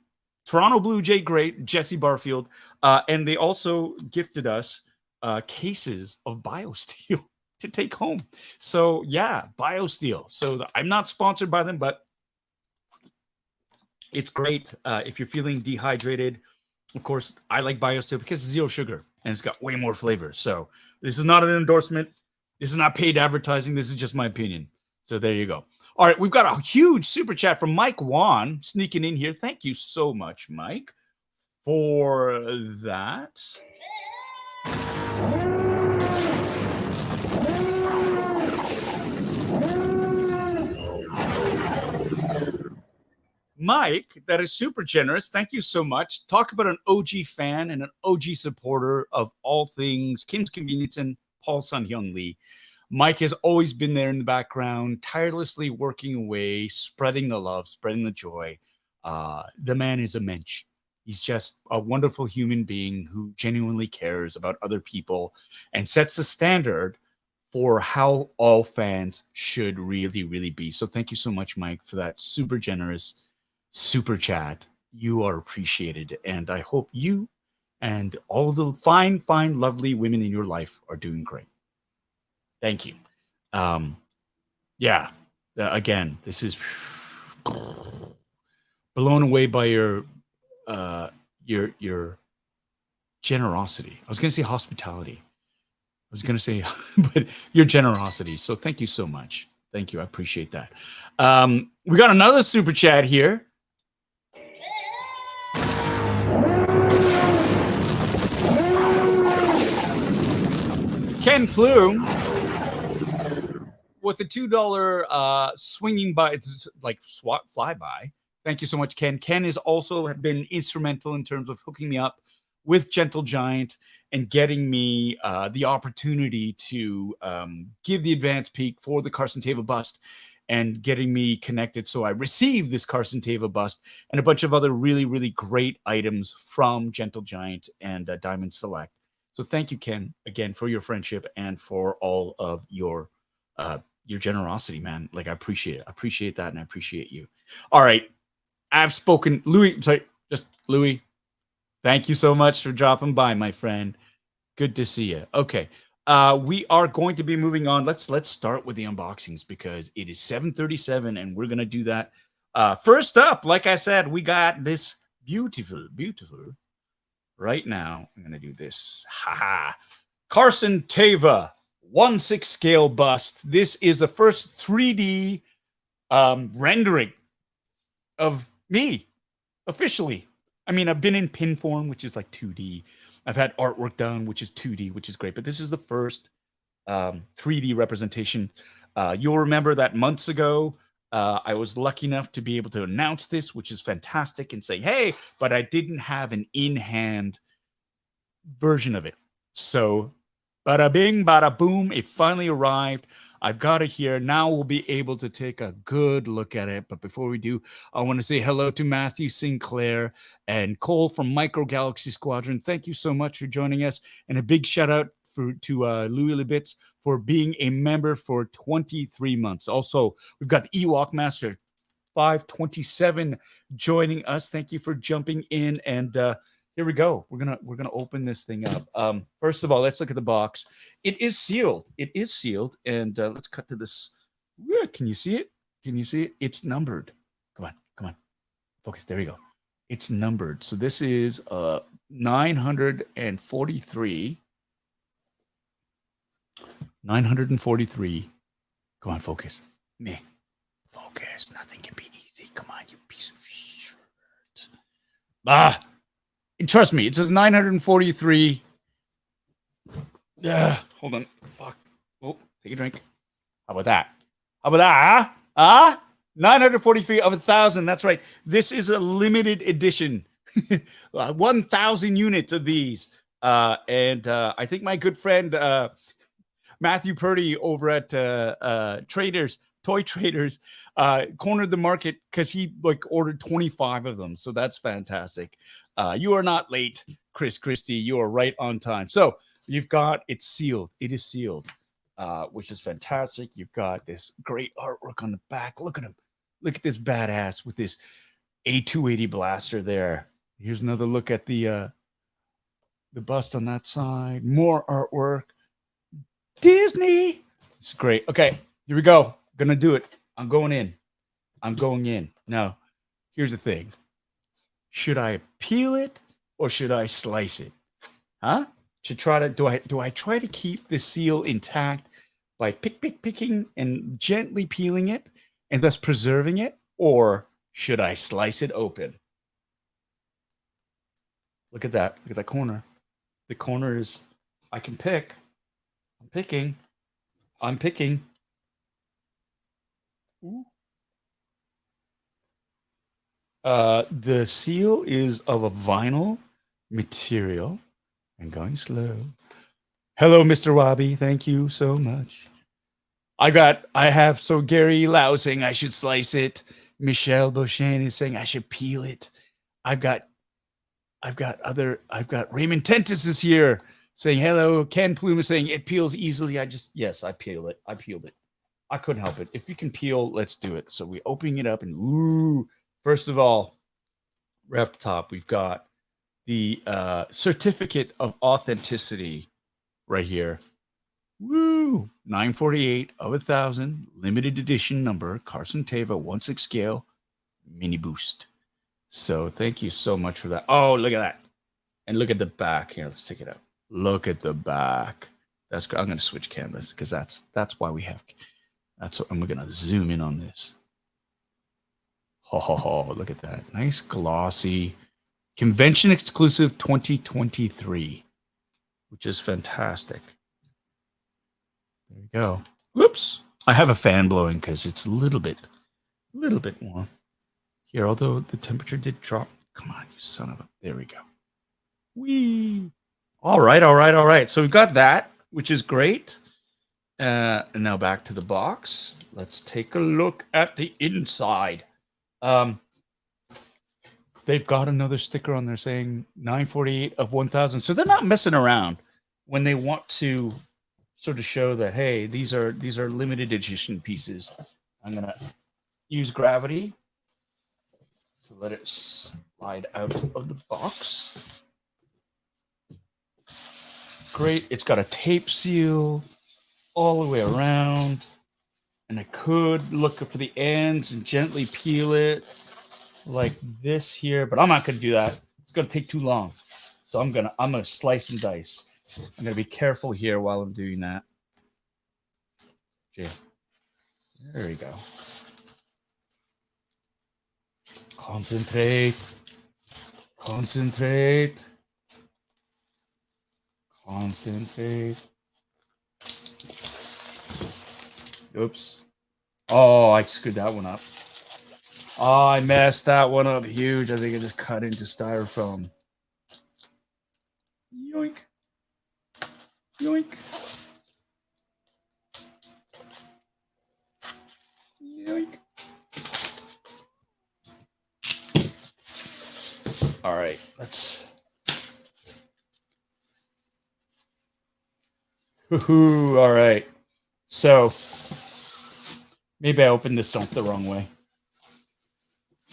Toronto Blue Jay great, Jesse Barfield. And they also gifted us cases of BioSteel to take home. So yeah, BioSteel. So I'm not sponsored by them, but it's great if you're feeling dehydrated. Of course, I like BioSteel because it's zero sugar and it's got way more flavor. So this is not an endorsement. This is not paid advertising. This is just my opinion. So there you go. All right, we've got a huge super chat from Mike Wan sneaking in here. Thank you so much, Mike, for that. Mike, that is super generous. Thank you so much. Talk about an OG fan and an OG supporter of all things Kim's Convenience and Paul Sun-Hyung Lee. Mike has always been there in the background, tirelessly working away, spreading the love, spreading the joy. The man is a mensch. He's just a wonderful human being who genuinely cares about other people and sets the standard for how all fans should really, really be. So thank you so much, Mike, for that super generous super chat. You are appreciated, and I hope you and all the fine, lovely women in your life are doing great. Thank you. Yeah. Again, this is blown away by your generosity. I was going to say hospitality. I was going to say, but your generosity. So thank you so much. Thank you. I appreciate that. We got another super chat here. Ken Plume with a $2 swinging by, it's like swat flyby. Thank you so much, Ken. Ken has also been instrumental in terms of hooking me up with Gentle Giant and getting me the opportunity to give the advance peek for the Carson Teva bust and getting me connected. So I received this Carson Teva bust and a bunch of other really, really great items from Gentle Giant and Diamond Select. So thank you, Ken, again, for your friendship and for all of your generosity, man. Like, I appreciate it. I appreciate that, and I appreciate you. All right. I've spoken. Louis, sorry, just Louis. Thank you so much for dropping by, my friend. Good to see you. Okay. We are going to be moving on. Let's start with the unboxings because it is 7:37 and we're going to do that. First up, like I said, we got this beautiful right now. I'm going to do this. Carson Teva 1/6 scale bust. This is the first 3D rendering of me officially. I mean, I've been in pin form, which is like 2D. I've had artwork done, which is 2D, which is great. But this is the first 3D representation. You'll remember that months ago, I was lucky enough to be able to announce this, which is fantastic, and say, hey, but I didn't have an in-hand version of it. So, bada bing, bada boom, it finally arrived. I've got it here. Now we'll be able to take a good look at it. But before we do, I want to say hello to Matthew Sinclair and Cole from Micro Galaxy Squadron. Thank you so much for joining us. And a big shout out to Louis Libitz for being a member for 23 months. Also, we've got the Ewok Master 527 joining us. Thank you for jumping in. And here we go. We're gonna open this thing up. First of all, let's look at the box. It is sealed. It is sealed. And let's cut to this. Can you see it? Can you see it? It's numbered. Come on. Focus. There we go. It's numbered. So this is 943. 943. Come on, focus. Me. Focus. Nothing can be easy. Come on, you piece of shit. Trust me, it says 943. Hold on. Fuck. Oh, take a drink. How about that? 943 of 1,000. That's right. This is a limited edition. 1,000 units of these. And I think my good friend Matthew Purdy over at Toy Traders cornered the market because he ordered 25 of them. So that's fantastic. You are not late, Chris Christie. You are right on time. So you've got it sealed. It is sealed, which is fantastic. You've got this great artwork on the back. Look at him. Look at this badass with this A280 blaster there. Here's another look at the bust on that side. More artwork. Disney. It's great. Okay, here we go. Gonna do it. I'm going in. Now, here's the thing. Should I peel it or should I slice it? Huh? Do I try to keep the seal intact by picking and gently peeling it and thus preserving it, or should I slice it open? Look at that. Look at that corner. The corner is, I can pick. I'm picking. Ooh. The seal is of a vinyl material. I'm going slow. Hello, Mr. Wabi. Thank you so much. Gary Lau saying I should slice it. Michelle Beauchesne is saying I should peel it. I've got Raymond Tentis is here saying hello. Ken Plume is saying it peels easily. I peeled it. I couldn't help it. If you can peel, let's do it. So we're opening it up and first of all, right off the top, we've got the certificate of authenticity right here. 948 of 1,000, limited edition number, Carson Teva 1/6 scale, mini boost. So thank you so much for that. Oh, look at that. And look at the back here. Let's take it out. Look at the back. I'm going to switch canvas because that's why we have. That's what I'm going to zoom in on this. Look at that. Nice glossy convention exclusive 2023, which is fantastic. There we go. Whoops. I have a fan blowing because it's a little bit warm here, although the temperature did drop. Come on, you son of a... There we go. Whee! All right. So we've got that, which is great. And now back to the box. Let's take a look at the inside. They've got another sticker on there saying 948 of 1,000. So they're not messing around when they want to sort of show that, hey, these are limited edition pieces. I'm gonna use gravity to let it slide out of the box. Great. It's got a tape seal all the way around. And I could look for the ends and gently peel it like this here, but I'm not going to do that. It's going to take too long. So I'm going to slice and dice. I'm going to be careful here while I'm doing that. Okay. There we go. Concentrate. Oops. Oh, I screwed that one up. Oh, I messed that one up huge. I think I just cut into styrofoam. Yoink. All right, let's... Woohoo! All right. So maybe I opened this the wrong way.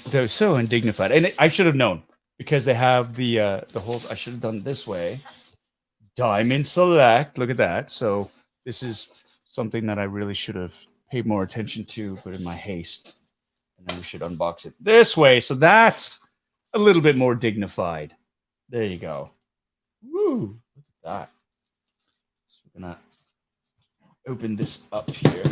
They're so undignified, and I should have known because they have the holes. I should have done it this way. Diamond select. Look at that. So this is something that I really should have paid more attention to, but in my haste, and then we should unbox it this way. So that's a little bit more dignified. There you go. Woo! Look at that. So we're gonna open this up here.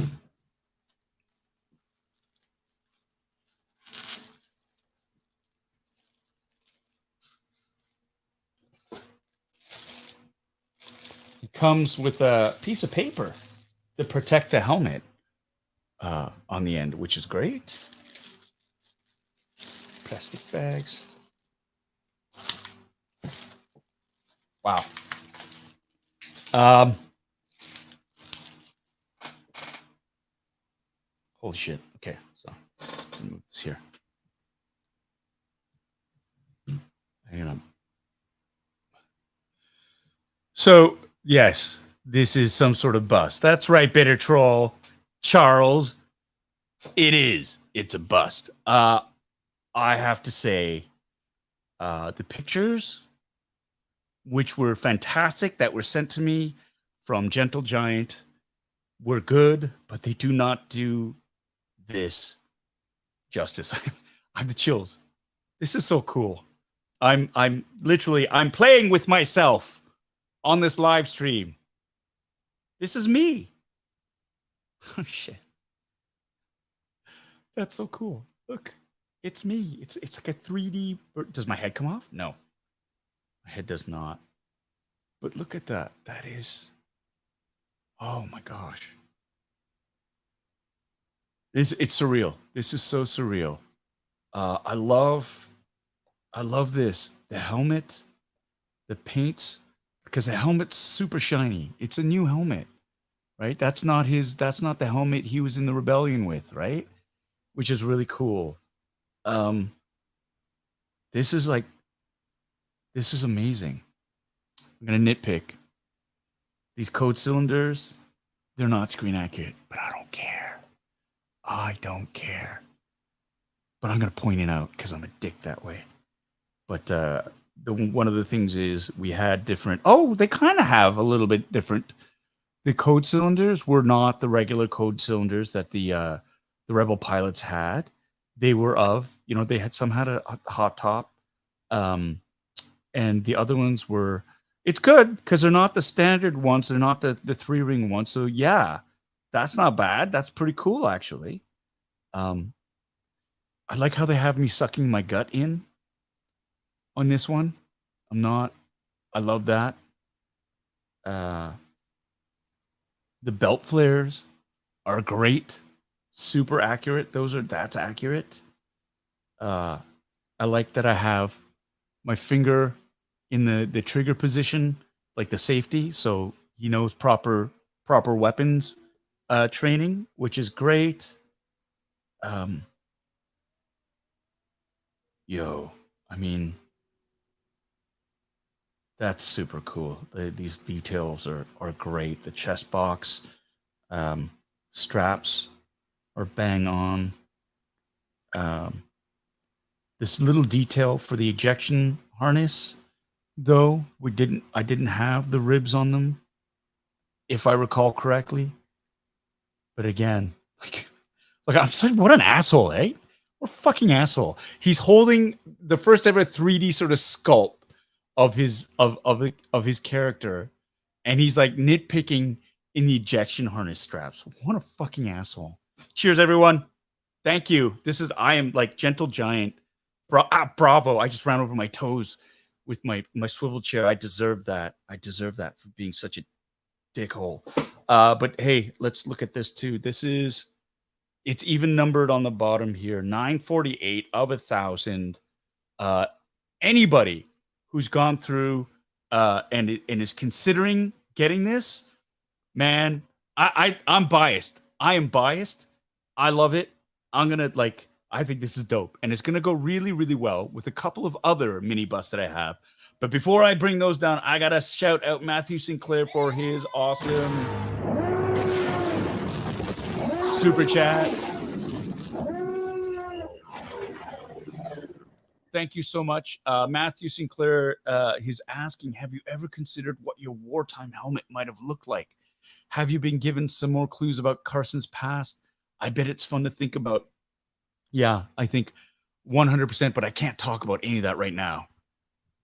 It comes with a piece of paper to protect the helmet on the end, which is great. Plastic bags. Wow. Holy shit. Okay, so let me move this here. Hang on. So, yes, this is some sort of bust. That's right, Bitter Troll. Charles, it is. It's a bust. I have to say, the pictures, which were fantastic, that were sent to me from Gentle Giant, were good, but they do not do this justice. I have the chills. This is so cool. I'm playing with myself on this live stream. This is me. Oh shit. That's so cool. Look, it's me. It's like a 3D. Does my head come off? No. My head does not. But look at that. That is... Oh my gosh. It's surreal. This is so surreal. I love this. The helmet, the paints, because the helmet's super shiny. It's a new helmet, right? That's not the helmet he was in the rebellion with, right? Which is really cool. This is amazing. I'm gonna nitpick. These code cylinders, they're not screen accurate, but I don't care. I don't care. But I'm gonna point it out because I'm a dick that way. But one of the things is we had different. Oh, they kind of have a little bit different. The code cylinders were not the regular code cylinders that the Rebel pilots had. They were they had a hot top, and the other ones were. It's good because they're not the standard ones. They're not the 3-ring ones. So yeah, that's not bad. That's pretty cool actually. I like how they have me sucking my gut in on this one. I love that. The belt flares, are great, super accurate. That's accurate. I like that I have my finger in the trigger position, like the safety, so he knows proper weapons training, which is great. Yo, I mean, that's super cool. These details are great. The chest box, straps are bang on. This little detail for the ejection harness, though, I didn't have the ribs on them, if I recall correctly. But again, like I'm saying, what an asshole, eh? What a fucking asshole. He's holding the first ever 3D sort of sculpt of his character, and he's like nitpicking in the ejection harness straps. What a fucking asshole. Cheers, everyone. Thank you. I am like gentle giant. Bravo. I just ran over my toes with my swivel chair. I deserve that. I deserve that for being such a dickhole. But hey, let's look at this too. It's even numbered on the bottom here. 948 of 1,000. Anybody who's gone through and is considering getting this, man, I'm biased. I am biased. I love it. I think this is dope. And it's gonna go really, really well with a couple of other mini busts that I have. But before I bring those down, I gotta shout out Matthew Sinclair for his awesome super chat. Thank you so much. Matthew Sinclair, he's asking, have you ever considered what your wartime helmet might have looked like? Have you been given some more clues about Carson's past? I bet it's fun to think about. Yeah, I think 100%, but I can't talk about any of that right now.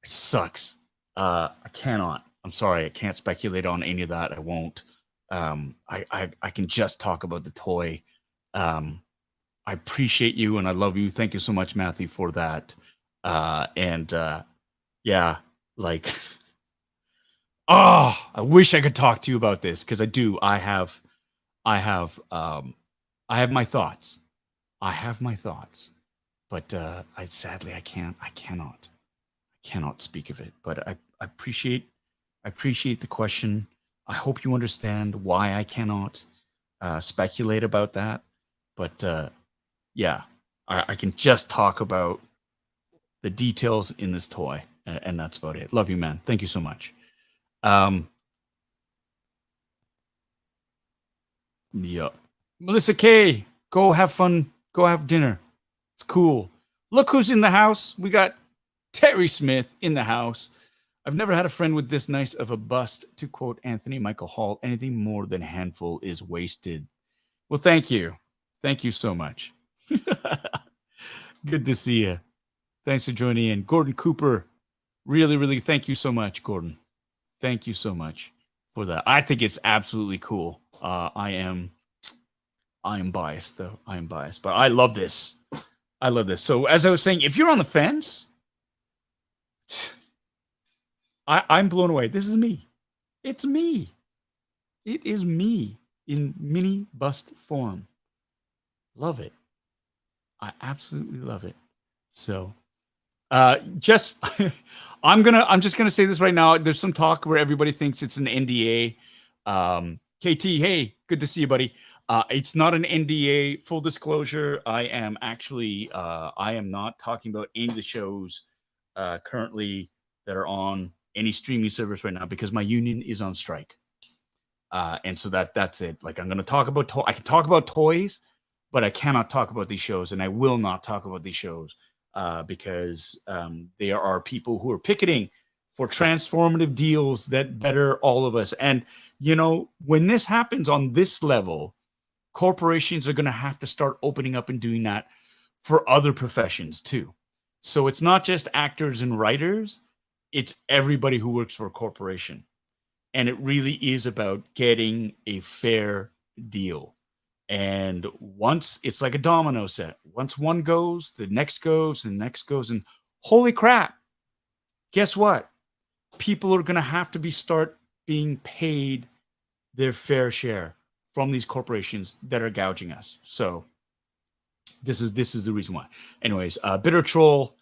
It sucks. I cannot. I'm sorry. I can't speculate on any of that. I won't. I can just talk about the toy. I appreciate you and I love you. Thank you so much, Matthew, for that. Yeah, like, oh, I wish I could talk to you about this because I do. I have my thoughts. I have my thoughts, but I cannot speak of it. But I appreciate the question. I hope you understand why I cannot speculate about that. But yeah, I can just talk about the details in this toy, and that's about it. Love you, man. Thank you so much. Yeah, Melissa K, go have fun. Go have dinner. It's cool. Look who's in the house. We got Terry Smith in the house. I've never had a friend with this nice of a bust. To quote Anthony Michael Hall, anything more than a handful is wasted. Well, thank you. Thank you so much. Good to see you. Thanks for joining in. Gordon Cooper, really, really thank you so much, Gordon. Thank you so much for that. I think it's absolutely cool. I am biased, though. I am biased, but I love this. I love this. So as I was saying, if you're on the fence, I'm blown away. This is me. It's me. It is me in mini bust form. Love it. I absolutely love it. So I'm just gonna say this right now. There's some talk where everybody thinks it's an NDA. KT, hey, good to see you, buddy. It's not an NDA. Full disclosure, I am not talking about any of the shows currently that are on any streaming service right now because my union is on strike. And so that's it. Like, I'm going to talk about I can talk about toys, but I cannot talk about these shows, and I will not talk about these shows because there are people who are picketing for transformative deals that better all of us. And you know, when this happens on this level, corporations are going to have to start opening up and doing that for other professions too. So it's not just actors and writers, it's everybody who works for a corporation. And it really is about getting a fair deal. And once it's like a domino set, once one goes, the next goes, the next goes. And holy crap, guess what? People are going to have to start being paid their fair share from these corporations that are gouging us. So this is the reason why. Anyways, Bitter Troll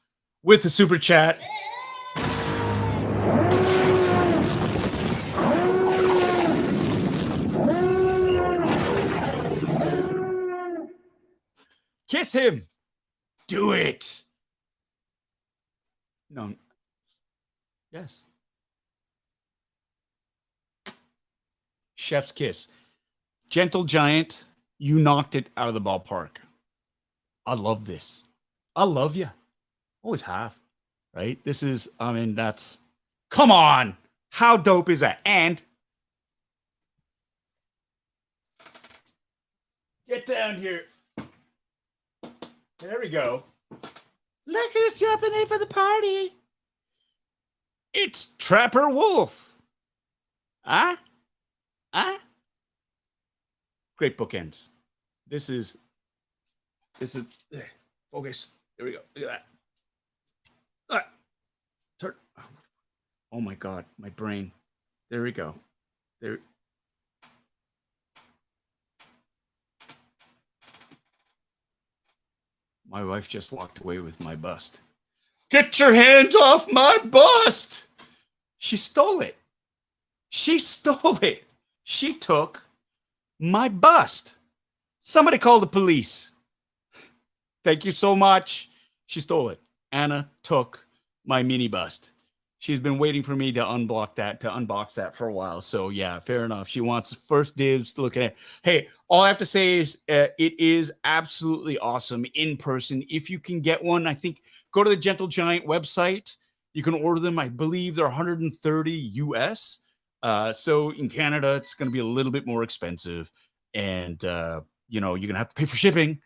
with the super chat. Kiss him. Do it. No. Yes. Chef's kiss. Gentle Giant, you knocked it out of the ballpark. I love this. I love you. Always have. Right? This is, I mean, that's, come on. How dope is that? And get down here. There we go. Look who's jumping in for the party. It's Trapper Wolf. Huh? Huh? Great bookends. This is there. Focus. There we go. Look at that. All right. Turn. Oh my God, my brain. There we go. There. My wife just walked away with my bust. Get your hands off my bust! She stole it. She stole it. She took my bust. Somebody call the police. Thank you so much. She stole it. Anna took my mini bust. She's been waiting for me to unbox that for a while. So yeah, fair enough. She wants first dibs to look at it. Hey, all I have to say is it is absolutely awesome in person. If you can get one, I think go to the Gentle Giant website. You can order them. I believe they're 130 US. So in Canada, it's going to be a little bit more expensive, and you know, you're gonna have to pay for shipping.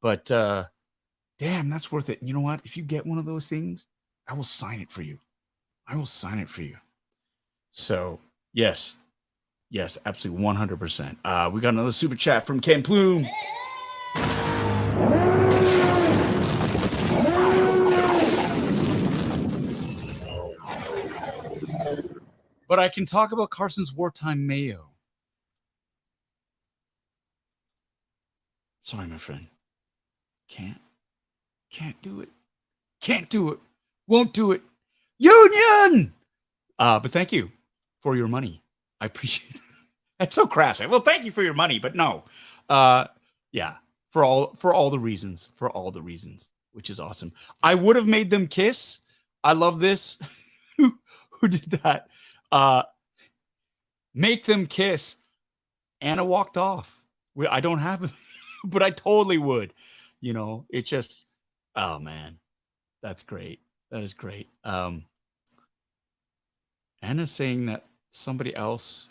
But damn, that's worth it. And you know what? If you get one of those things, I will sign it for you. I will sign it for you. So, yes, absolutely 100%. We got another super chat from Ken Plume. But I can talk about Carson's wartime mayo. Sorry, my friend. Can't do it. Can't do it. Won't do it. Union! But thank you for your money. I appreciate it. That's so crass. Well, thank you for your money, but no. Yeah, for all the reasons, which is awesome. I would have made them kiss. I love this. Who did that? Make them kiss. Anna walked off. I don't have it, but I totally would. You know, it's just, oh man, that's great. That is great. Anna's saying that somebody else,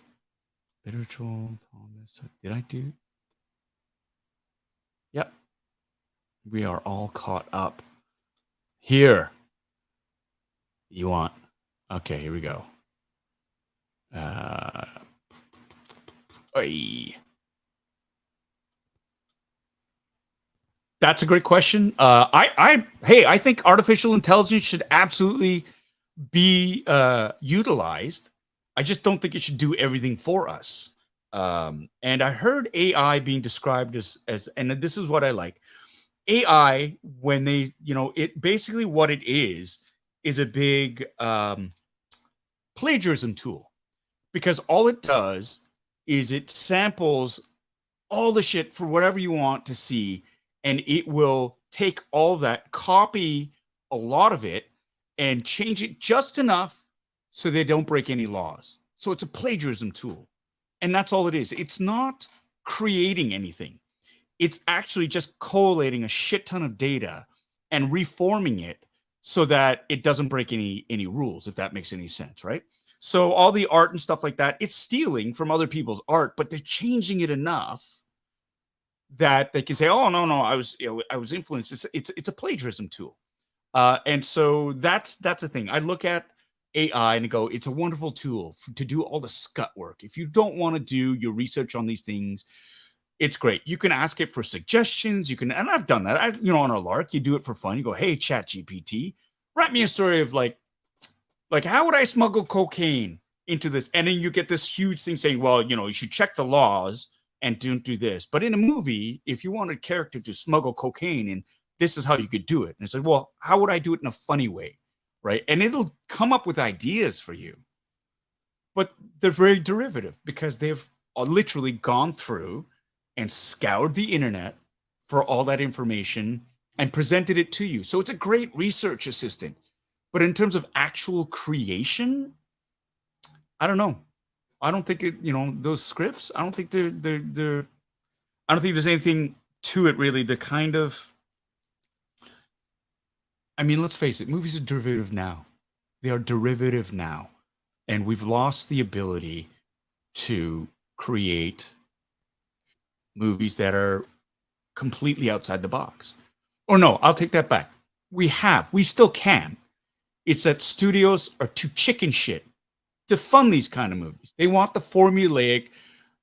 Bitter Troll, Thomas, did I do? Yep. We are all caught up. Here. You want? Okay, here we go. That's a great question. I think artificial intelligence should absolutely be utilized. I just don't think it should do everything for us. And I heard AI being described as, and this is what I like. AI, when they, it basically what it is a big plagiarism tool, because all it does is it samples all the shit for whatever you want to see, and it will take all that, copy a lot of it, and change it just enough so they don't break any laws. So it's a plagiarism tool. And that's all it is. It's not creating anything. It's actually just collating a shit ton of data and reforming it so that it doesn't break any rules, if that makes any sense, right? So all the art and stuff like that, it's stealing from other people's art, but they're changing it enough that they can say, "Oh no, I was influenced." It's a plagiarism tool, and so that's the thing. I look at AI and go, it's a wonderful tool to do all the scut work. If you don't want to do your research on these things, it's great. You can ask it for suggestions. You can, and I've done that. On a lark, you do it for fun. You go, "Hey, Chat GPT, write me a story of like how would I smuggle cocaine into this?" And then you get this huge thing saying, "Well, you should check the laws and don't do this. But in a movie, if you want a character to smuggle cocaine, and this is how you could do it. And it's like, well, how would I do it in a funny way? Right. And it'll come up with ideas for you. But they're very derivative because they've literally gone through and scoured the internet for all that information and presented it to you. So it's a great research assistant. But in terms of actual creation, I don't know. I don't think it, those scripts, I don't think I don't think there's anything to it really. The kind of, I mean, let's face it, movies are derivative now. They are derivative now. And we've lost the ability to create movies that are completely outside the box. Or no, I'll take that back. We still can. It's that studios are too chicken shit to fund these kind of movies. They want the formulaic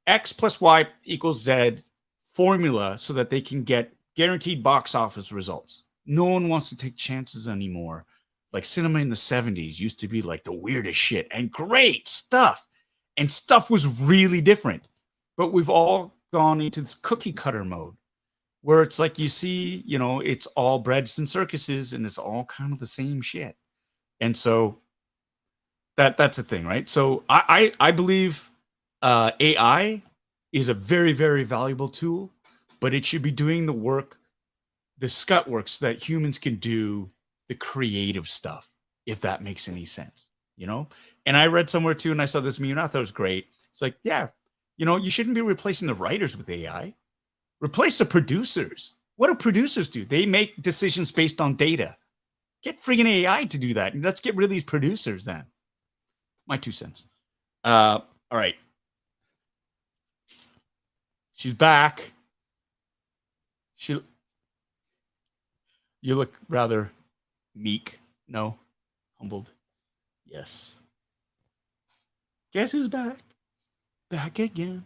X plus Y equals Z formula so that they can get guaranteed box office results. No one wants to take chances anymore. Like cinema in the 70s used to be like the weirdest shit and great stuff. And stuff was really different. But we've all gone into this cookie cutter mode where it's like you see, it's all breads and circuses and it's all kind of the same shit. And so that's a thing, right? So I believe AI is a very, very valuable tool, but it should be doing the work, the scut work, so that humans can do the creative stuff, if that makes any sense, And I read somewhere too, and I saw this meme, and I thought it was great. It's like, yeah, you shouldn't be replacing the writers with AI. Replace the producers. What do producers do? They make decisions based on data. Get friggin' AI to do that. And let's get rid of these producers then. My 2 cents. All right. She's back. You look rather meek. No. Humbled. Yes. Guess who's back? Back again.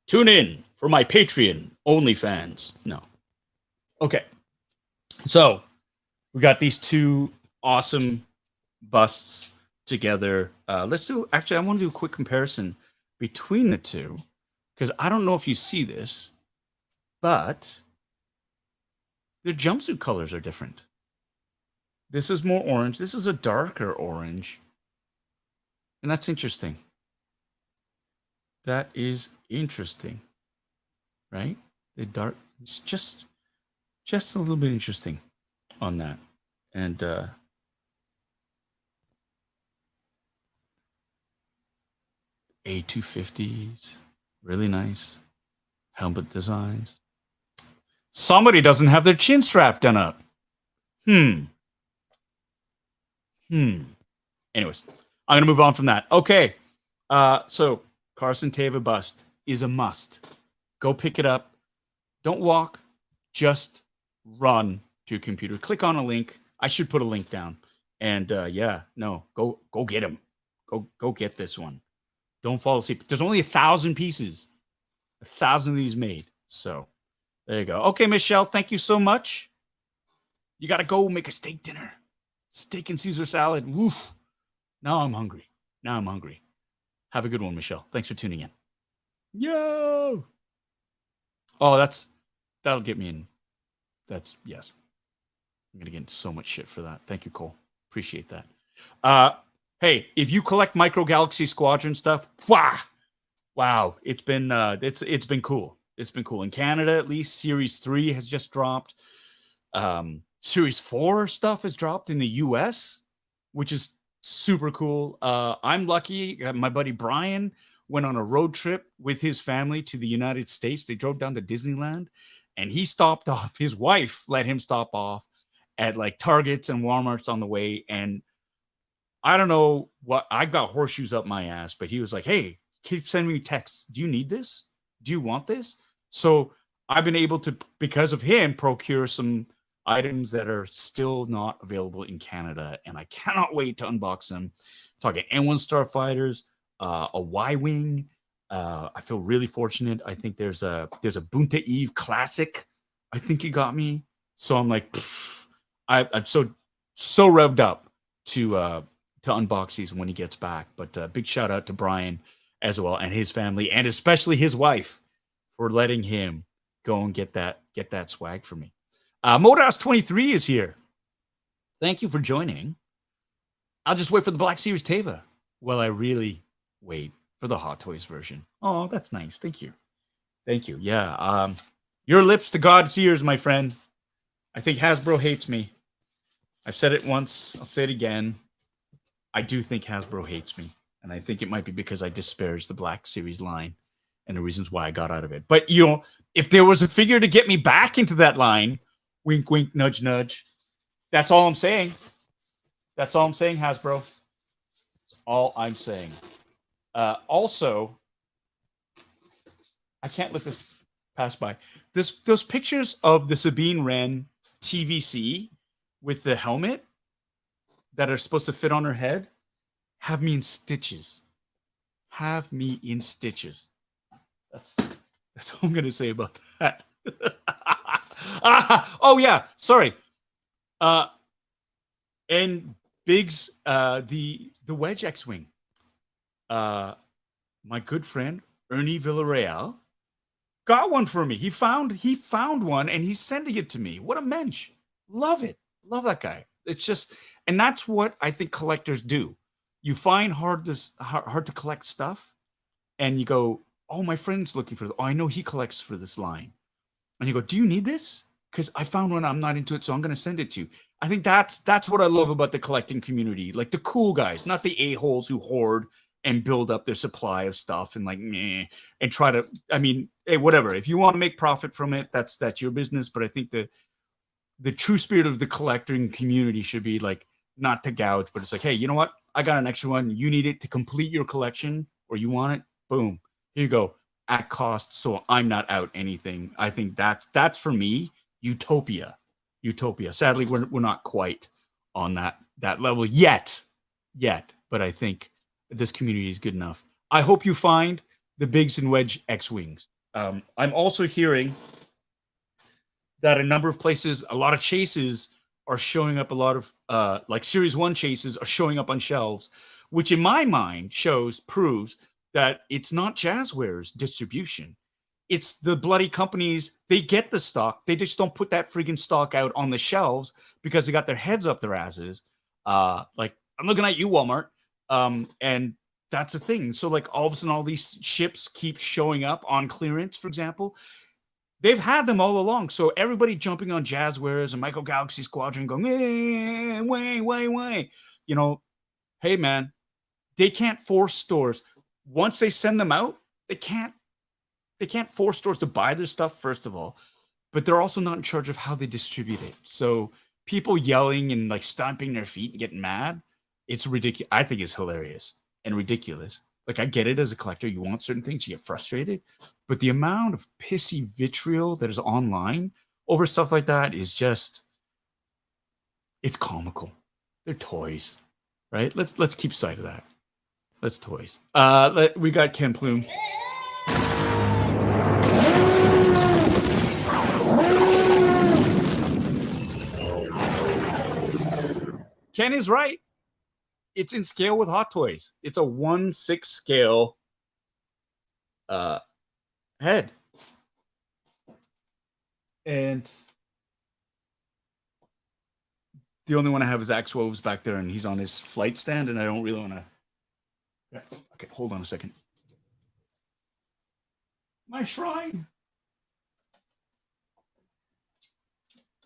Tune in for my Patreon OnlyFans. No. Okay. So we got these two awesome busts together. Let's do, actually, I want to do a quick comparison between the two because I don't know if you see this, but their jumpsuit colors are different. This is more orange. This is a darker orange. And that's interesting. That is interesting, right? The dark, it's just a little bit interesting on that. And A250s, really nice. Helmet designs. Somebody doesn't have their chin strap done up. Anyways, I'm gonna move on from that. Okay. So Carson Teva bust is a must. Go pick it up. Don't walk, just run to your computer. Click on a link. I should put a link down. And go get him. Go get this one. Don't fall asleep. There's only 1,000 pieces. 1,000 of these made. So there you go. Okay, Michelle, thank you so much. You gotta go make a steak dinner. Steak and Caesar salad. Woof. Now I'm hungry. Have a good one, Michelle. Thanks for tuning in. Yo! Oh, that'll get me in. Yes. I'm going to get in so much shit for that. Thank you, Cole. Appreciate that. Hey, if you collect Micro Galaxy Squadron stuff, wow, it's been cool. It's been cool. In Canada, at least, Series 3 has just dropped. Series 4 stuff has dropped in the US, which is super cool. I'm lucky. My buddy Brian went on a road trip with his family to the United States. They drove down to Disneyland, and he stopped off. His wife let him stop off at like Targets and Walmarts on the way. And I don't know what, I got horseshoes up my ass, but he was like, hey, keep sending me texts. Do you need this? Do you want this? So I've been able to, because of him, procure some items that are still not available in Canada, and I cannot wait to unbox them. I'm talking N1 Starfighters, a Y-Wing. I feel really fortunate. I think there's a Bunta Eve Classic. I think he got me. So I'm like, I'm so revved up to unbox these when he gets back. But big shout out to Brian as well and his family, and especially his wife for letting him go and get that swag for me. Modas23 is here. Thank you for joining. I'll just wait for the Black Series Teva while I really wait for the Hot Toys version. Oh, that's nice. Thank you. Thank you. Yeah. Your lips to God's ears, my friend. I think Hasbro hates me. I've said it once. I'll say it again. I do think Hasbro hates me. And I think it might be because I disparaged the Black Series line and the reasons why I got out of it. But, you know, if there was a figure to get me back into that line, wink, wink, nudge, nudge. That's all I'm saying. That's all I'm saying, Hasbro. That's all I'm saying. Also, I can't let this pass by. Those pictures of the Sabine Wren TVC with the helmet that are supposed to fit on her head have me in stitches. Have me in stitches. That's all I'm going to say about that. Oh, yeah. Sorry. And Biggs, the Wedge X-Wing. My good friend, Ernie Villarreal, got one for me. He found one and he's sending it to me. What a mensch. Love it. Love that guy. It's just, and that's what I think collectors do. You find hard to collect stuff and you go, oh, my friend's looking for, I know he collects for this line. And you go, do you need this? Because I found one, I'm not into it, so I'm going to send it to you. I think that's what I love about the collecting community. Like the cool guys, not the a-holes who hoard and build up their supply of stuff and like, meh, and try to, I mean, hey, whatever. If you want to make profit from it, that's your business. But I think the true spirit of the collecting community should be like, not to gouge, but it's like, hey, you know what? I got an extra one. You need it to complete your collection or you want it? Boom. Here you go. At cost. So I'm not out anything. I think that's for me, utopia. Sadly, we're not quite on that level yet. But I think this community is good enough. I hope you find the Biggs and Wedge X-Wings. I'm also hearing that a number of places, a lot of chases are showing up, a lot of like Series 1 chases are showing up on shelves, which in my mind proves that it's not Jazzware's distribution. It's the bloody companies. They get the stock. They just don't put that friggin' stock out on the shelves because they got their heads up their asses. Like, I'm looking at you, Walmart. And that's the thing. So like all of a sudden, all these ships keep showing up on clearance, for example. They've had them all along. So everybody jumping on Jazzwares and Micro Galaxy Squadron going, way. You know, hey, man, they can't force stores. Once they send them out, they can't force stores to buy their stuff, first of all. But they're also not in charge of how they distribute it. So people yelling and like stomping their feet and getting mad, it's ridiculous. I think it's hilarious and ridiculous. Like, I get it as a collector. You want certain things, you get frustrated. But the amount of pissy vitriol that is online over stuff like that is just, it's comical. They're toys, right? Let's keep sight of that. Let's toys. We got Ken Plume. Ken is right. It's in scale with Hot Toys. It's a 1/6 scale head. And the only one I have is Axwoves back there, and he's on his flight stand, and I don't really want to. Yeah. Okay, hold on a second. My shrine.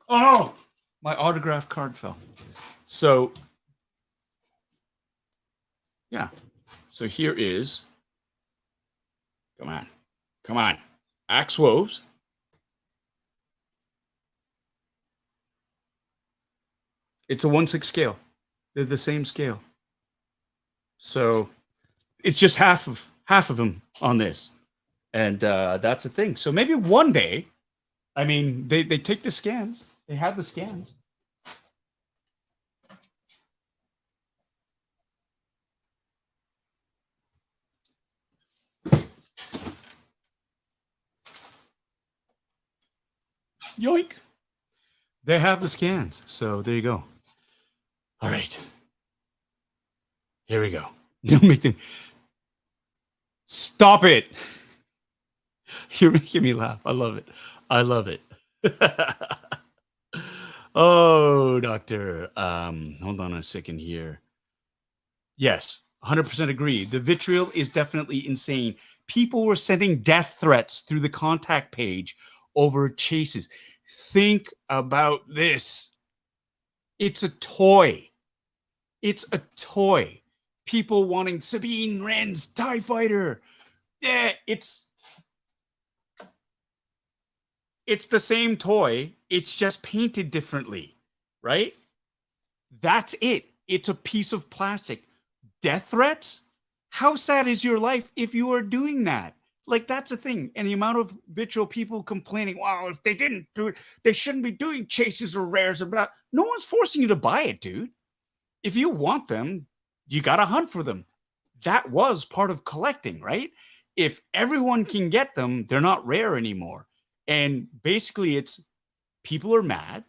Oh, my autograph card fell. So, yeah. So here is. Come on. Axwoves. It's a 1/6 scale. They're the same scale. So it's just half of them on this. And that's the thing. So maybe one day, I mean, they take the scans. They have the scans. Yoink. They have the scans. So there you go. All right. Here we go. Don't make them. Stop it. You're making me laugh. I love it. I love it. Oh, doctor. Hold on a second here. Yes, 100% agree. The vitriol is definitely insane. People were sending death threats through the contact page over chases. Think about this. It's a toy. It's a toy. People wanting Sabine Wren's TIE Fighter. Yeah, it's the same toy. It's just painted differently, right? That's it. It's a piece of plastic. Death threats? How sad is your life if you are doing that? Like, that's the thing. And the amount of vitriol people complaining, wow, if they didn't do it, they shouldn't be doing chases or rares or blah. No one's forcing you to buy it, dude. If you want them, you got to hunt for them. That was part of collecting, right? If everyone can get them, they're not rare anymore. And basically, it's people are mad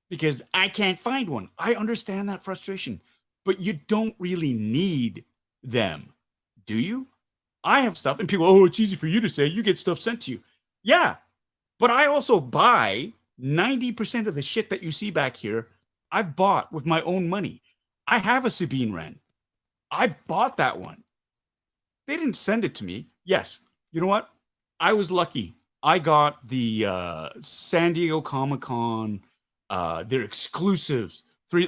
because I can't find one. I understand that frustration, but you don't really need them, do you? I have stuff, and people, oh, it's easy for you to say. You get stuff sent to you. Yeah, but I also buy 90% of the shit that you see back here. I've bought with my own money. I have a Sabine Wren. I bought that one. They didn't send it to me. Yes, you know what? I was lucky. I got the San Diego Comicon, their exclusives.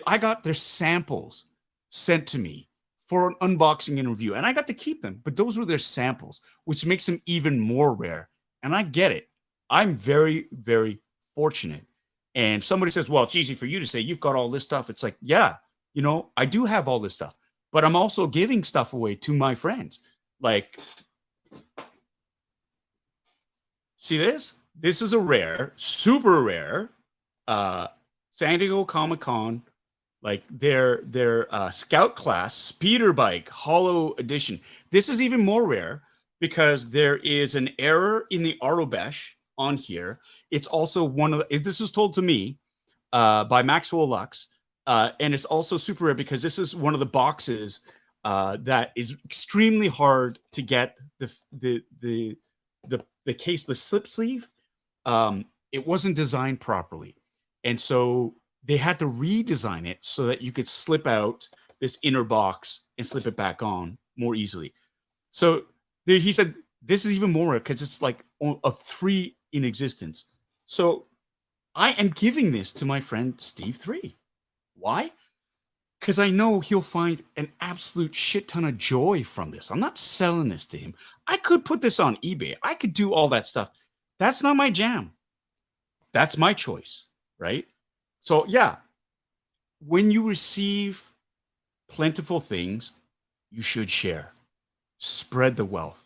I got their samples sent to me for an unboxing and review, and I got to keep them. But those were their samples, which makes them even more rare. And I get it. I'm very, very fortunate. And somebody says, well, it's easy for you to say you've got all this stuff. It's like, yeah, you know, I do have all this stuff, but I'm also giving stuff away to my friends. Like, see this? This is a rare, super rare, San Diego Comic-Con, like their Scout Class Speeder Bike Hollow Edition. This is even more rare because there is an error in the Arobesh on here. It's also one of the, this was told to me by Maxwell Lux, and it's also super rare because this is one of the boxes that is extremely hard to get the case, the slip sleeve. It wasn't designed properly, and so they had to redesign it so that you could slip out this inner box and slip it back on more easily. So he said this is even more because it's like a 3 in existence. So I am giving this to my friend Steve 3. Why? Because I know he'll find an absolute shit ton of joy from this. I'm not selling this to him. I could put this on eBay. I could do all that stuff. That's not my jam. That's my choice, right? So yeah, when you receive plentiful things, you should share. Spread the wealth.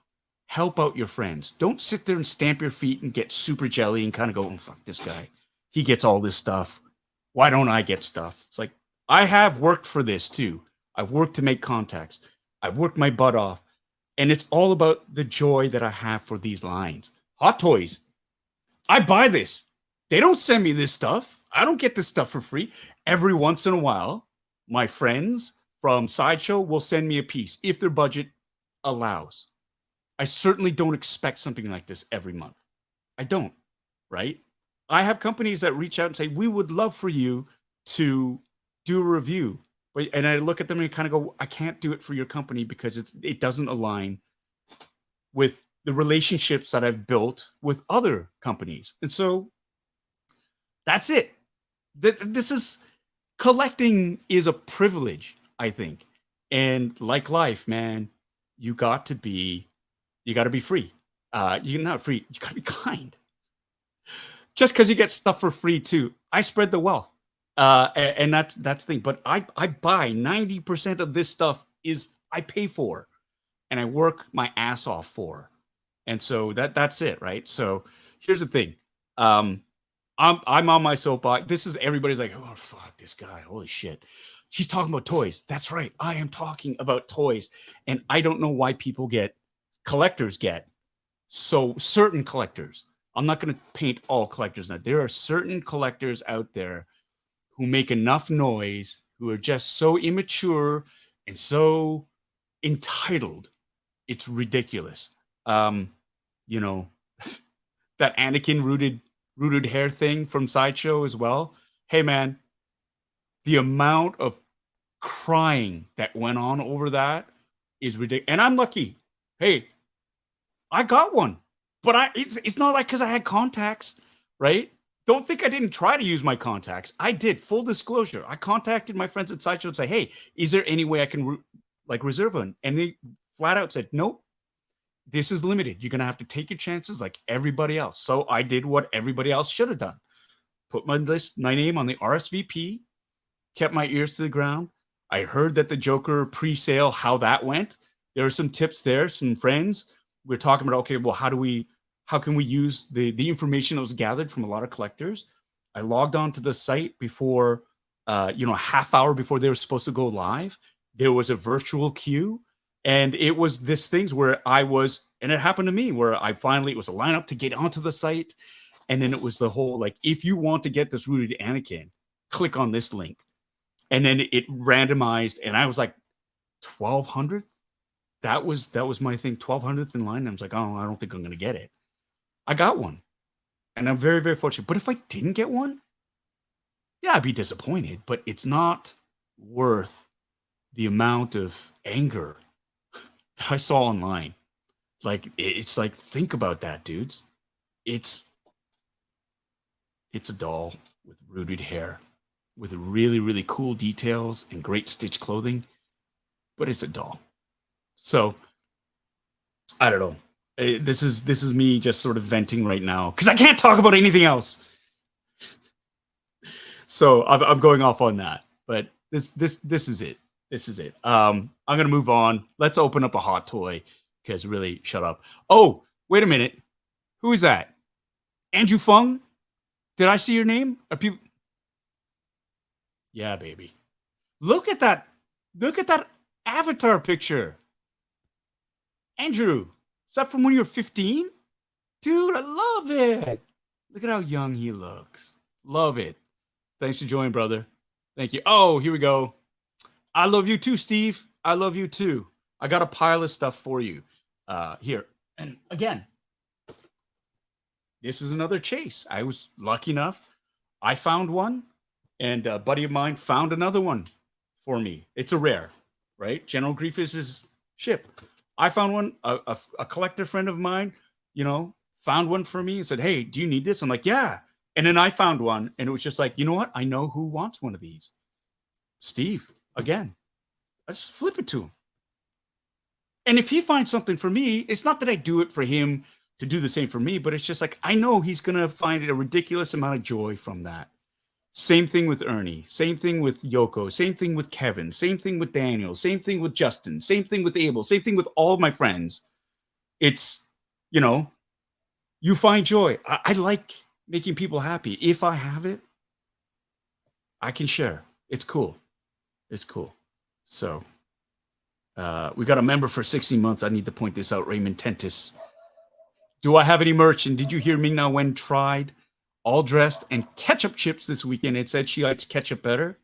Help out your friends. Don't sit there and stamp your feet and get super jelly and kind of go, oh, fuck this guy. He gets all this stuff. Why don't I get stuff? It's like, I have worked for this too. I've worked to make contacts. I've worked my butt off. And it's all about the joy that I have for these lines. Hot Toys. I buy this. They don't send me this stuff. I don't get this stuff for free. Every once in a while, my friends from Sideshow will send me a piece if their budget allows. I certainly don't expect something like this every month. I don't, right? I have companies that reach out and say, we would love for you to do a review. And I look at them and kind of go, I can't do it for your company because it doesn't align with the relationships that I've built with other companies. And so that's it. This is, collecting is a privilege, I think. And like life, man, you got to be free. You're not free. You got to be kind. Just because you get stuff for free too. I spread the wealth. And that's the thing. But I buy 90% of this stuff is I pay for, and I work my ass off for. And so that's it, right? So here's the thing. I'm on my soapbox. This is, everybody's like, oh fuck this guy, holy shit. He's talking about toys. That's right. I am talking about toys. And I don't know why collectors get so certain collectors. I'm not going to paint all collectors now. There are certain collectors out there who make enough noise, who are just so immature and so entitled. It's ridiculous. You know, that Anakin rooted hair thing from Sideshow as well. Hey man, the amount of crying that went on over that is ridiculous. And I'm lucky. Hey, I got one, but it's not like because I had contacts, right? Don't think I didn't try to use my contacts. I did. Full disclosure. I contacted my friends at Sideshow and say, hey, is there any way I can reserve one? And they flat out said, nope, this is limited. You're going to have to take your chances like everybody else. So I did what everybody else should have done. Put my name on the RSVP, kept my ears to the ground. I heard that the Joker pre-sale, how that went. There were some tips there, some friends. We're talking about, okay, well, how can we use the information that was gathered from a lot of collectors? I logged on to the site before, a half hour before they were supposed to go live. There was a virtual queue, and it was this things where and it happened to me where it was a lineup to get onto the site. And then it was the whole, like, if you want to get this rooted Anakin, click on this link. And then it randomized, and I was like 1200th. That was my thing, 1200th in line. I was like, oh, I don't think I'm going to get it. I got one, and I'm very, very fortunate. But if I didn't get one, yeah, I'd be disappointed. But it's not worth the amount of anger that I saw online. Like, it's like, think about that, dudes. It's a doll with rooted hair, with really, really cool details and great stitch clothing, but it's a doll. So I don't know. This is me just sort of venting right now because I can't talk about anything else. So I'm going off on that. But this is it. This is it. I'm gonna move on. Let's open up a hot toy because really, shut up. Oh, wait a minute. Who is that? Andrew Fung? Did I see your name? Are people? Yeah, baby. Look at that. Look at that avatar picture. Andrew, is that from when you were 15? Dude, I love it. Look at how young he looks. Love it. Thanks for joining, brother. Thank you. Oh, here we go. I love you too, Steve. I love you too. I got a pile of stuff for you. Here. And again, this is another chase. I was lucky enough. I found one, and a buddy of mine found another one for me. It's a rare, right? General Grievous is ship. I found one. A collector friend of mine, found one for me and said, hey, do you need this? I'm like, yeah. And then I found one, and it was just like, you know what? I know who wants one of these. Steve, again. I just flip it to him. And if he finds something for me, it's not that I do it for him to do the same for me, but it's just like, I know he's going to find a ridiculous amount of joy from that. Same thing with Ernie. Same thing with Yoko. Same thing with Kevin. Same thing with Daniel. Same thing with Justin. Same thing with Abel. Same thing with all of my friends. It's, you find joy. I like making people happy. If I have it, I can share. It's cool. It's cool. So, we got a member for 16 months. I need to point this out, Raymond Tentis. Do I have any merch? And did you hear Ming Na Wen tried all dressed and ketchup chips this weekend? It said she likes ketchup better.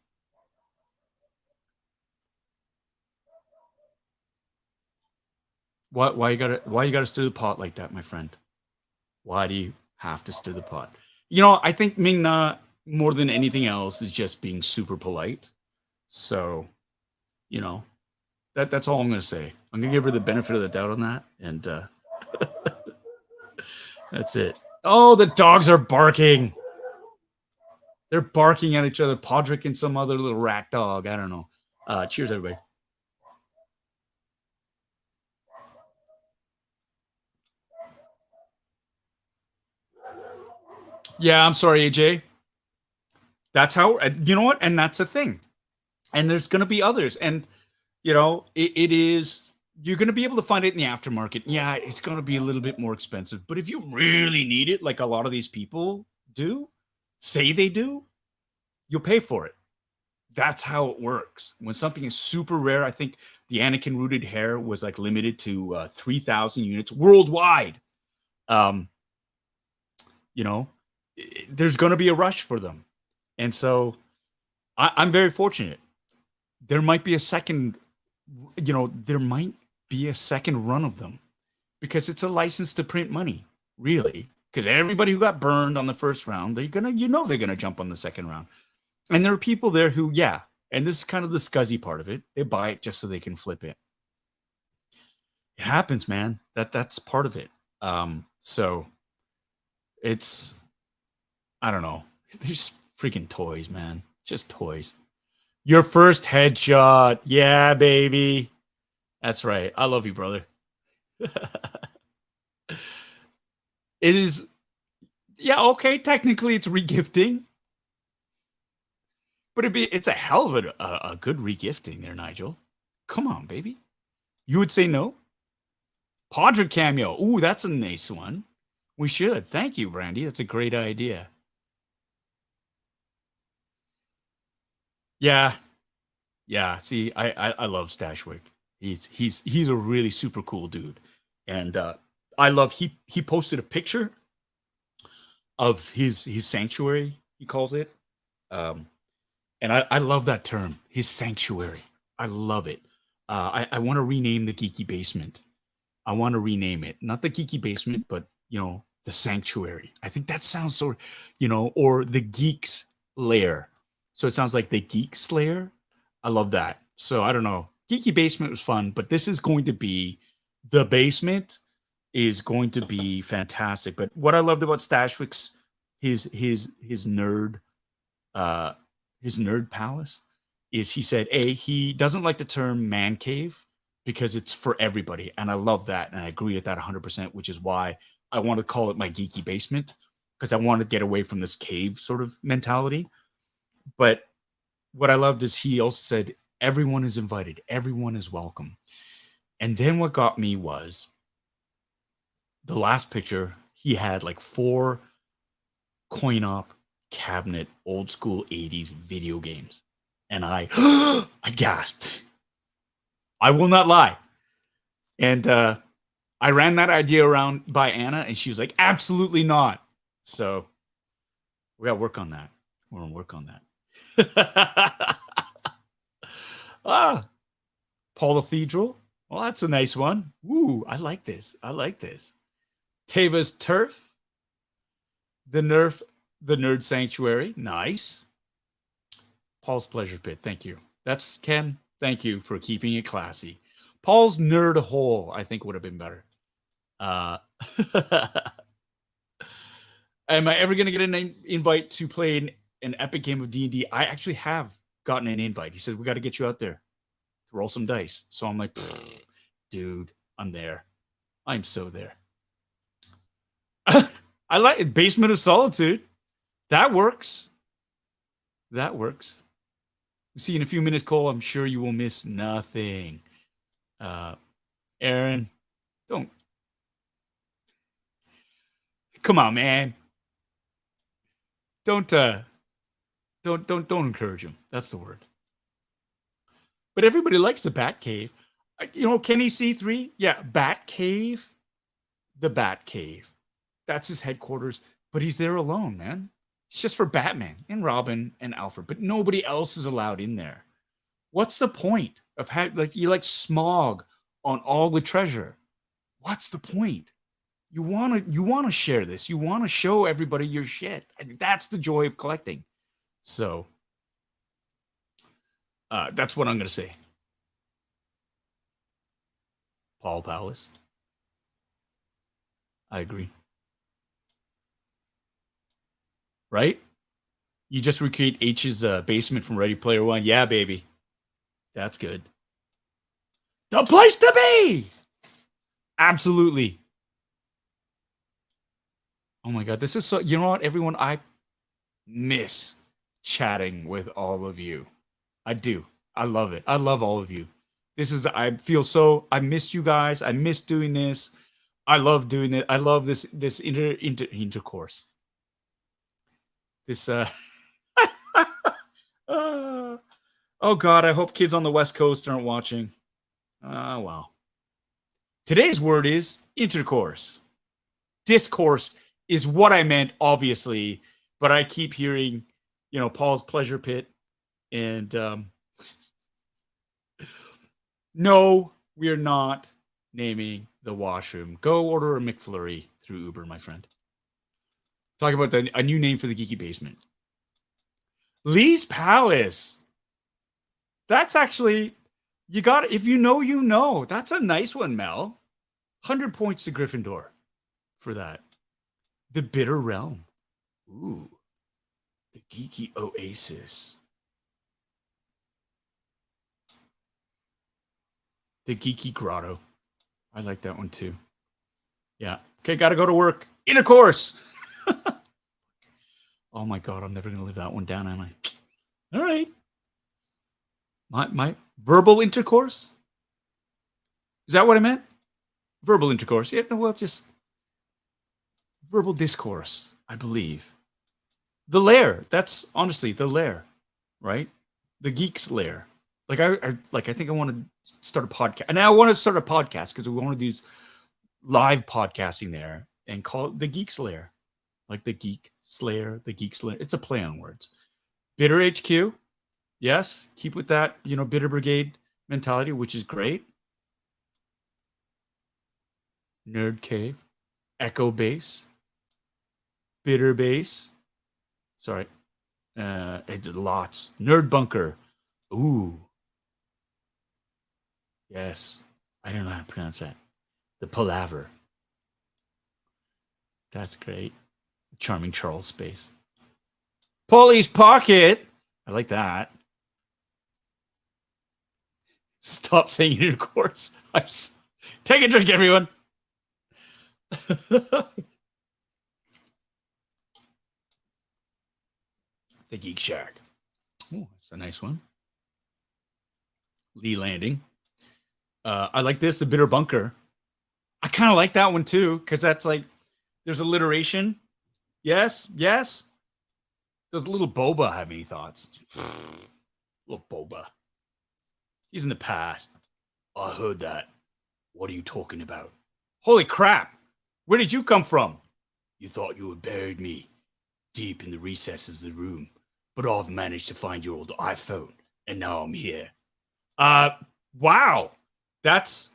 Why you gotta stir the pot like that, my friend? Why do you have to stir the pot? I think Ming Na, more than anything else, is just being super polite. So, that's all I'm gonna say. I'm gonna give her the benefit of the doubt on that, and that's it. Oh, the dogs are barking. They're barking at each other. Podrick and some other little rat dog. I don't know. Cheers, everybody. Yeah, I'm sorry, AJ. That's how, you know what? And that's the thing. And there's going to be others. And, it is, you're going to be able to find it in the aftermarket. Yeah, it's going to be a little bit more expensive. But if you really need it, like a lot of these people say they do, you'll pay for it. That's how it works. When something is super rare, I think the Anakin rooted hair was like limited to 3,000 units worldwide. There's going to be a rush for them. And so I'm very fortunate. There might be a second there might be a second run of them because it's a license to print money, really. Because everybody who got burned on the first round, they're gonna jump on the second round. And there are people there who, yeah, and this is kind of the scuzzy part of it. They buy it just so they can flip it. It happens, man. That's part of it. So it's, I don't know. They're just freaking toys, man. Just toys. Your first headshot. Yeah, baby. That's right. I love you, brother. It is, yeah, okay. Technically, it's regifting. But it's a hell of a good regifting there, Nigel. Come on, baby. You would say no? Podrick cameo. Ooh, that's a nice one. We should. Thank you, Brandy. That's a great idea. Yeah. Yeah. See, I love Stashwick. He's a really super cool dude. And I love he posted a picture of his sanctuary, he calls it. And I love that term, his sanctuary. I love it. I want to rename the Geeky Basement. I want to rename it. Not the Geeky Basement, but, the sanctuary. I think that sounds so, or the Geek's Lair. So it sounds like the Geek Slayer. I love that. So I don't know. Geeky Basement was fun, but this is going to be, the basement is going to be fantastic. But what I loved about Stashwick's, his nerd palace, is he said, he doesn't like the term man cave because it's for everybody. And I love that. And I agree with that 100%, which is why I want to call it my Geeky Basement, because I want to get away from this cave sort of mentality. But what I loved is he also said, everyone is invited. Everyone is welcome. And then what got me was the last picture, he had like 4 coin-op cabinet old school 80s video games. And I gasped. I will not lie. And I ran that idea around by Anna, and she was like, absolutely not. So we got to work on that. We're going to work on that. Paul Cathedral. Well, that's a nice one. Ooh, I like this. Teva's Turf. The Nerd Sanctuary. Nice. Paul's Pleasure Pit. Thank you. That's Ken. Thank you for keeping it classy. Paul's Nerd Hole, I think, would have been better. Am I ever going to get an invite to play an epic game of D&D? I actually have gotten an invite. He said, we got to get you out there to roll some dice. So I'm like, dude, I'm there. I'm so there. I like it. Basement of Solitude. That works. We'll see you in a few minutes, Cole. I'm sure you will miss nothing. Aaron, don't. Come on, man. Don't encourage him. That's the word. But everybody likes the Bat Cave. Kenny C3? Yeah, Bat Cave. The Bat Cave. That's his headquarters. But he's there alone, man. It's just for Batman and Robin and Alfred. But nobody else is allowed in there. What's the point of having, you like Smog on all the treasure? What's the point? You want to share this. You want to show everybody your shit. I think that's the joy of collecting. So that's what I'm going to say. Paul Palace. I agree. Right? You just recreate H's basement from Ready Player One. Yeah, baby. That's good. The place to be! Absolutely. Oh my God. This is so, you know what, everyone? I miss chatting with all of you. I do. I love it. I love all of you. I miss you guys. I miss doing this. I love doing it. I love this intercourse. This oh God, I hope kids on the West Coast aren't watching. Wow. Today's word is intercourse. Discourse is what I meant, obviously, but I keep hearing, Paul's Pleasure Pit and No, we are not naming the washroom. Go order a McFlurry through Uber, my friend. Talk about a new name for the Geeky Basement. Lee's Palace. That's actually, you got, if you know, you know. That's a nice one, Mel. 100 points to Gryffindor for that. The Bitter Realm. Ooh. The Geeky Oasis. The Geeky Grotto. I like that one too. Yeah. Okay, gotta go to work. Intercourse. Oh my God, I'm never gonna live that one down, am I? All right. My verbal intercourse? Is that what I meant? Verbal intercourse. Yeah, well, just verbal discourse, I believe. The lair. That's honestly the lair, right? The geek's lair. Like I think I want to start a podcast. And I want to start a podcast because we want to do live podcasting there and call it the Geek's Lair. Like the Geek Slayer, the Geek Slayer. It's a play on words. Bitter HQ. Yes, keep with that, Bitter Brigade mentality, which is great. Nerd Cave. Echo Base. Bitter Base. Sorry. I did lots. Nerd Bunker. Ooh. Yes. I don't know how to pronounce that. The Palaver. That's great. Charming Charles Space. Polly's Pocket. I like that. Stop saying intercourse. Take a drink, everyone. The Geek Shack. Oh, that's a nice one. Lee Landing. I like this, the Bitter Bunker. I kind of like that one too, because that's like, there's alliteration. Yes, yes. Does little Boba have any thoughts? Little Boba. He's in the past. I heard that. What are you talking about? Holy crap. Where did you come from? You thought you had buried me deep in the recesses of the room, but I've managed to find your old iPhone, and now I'm here. Wow. That's,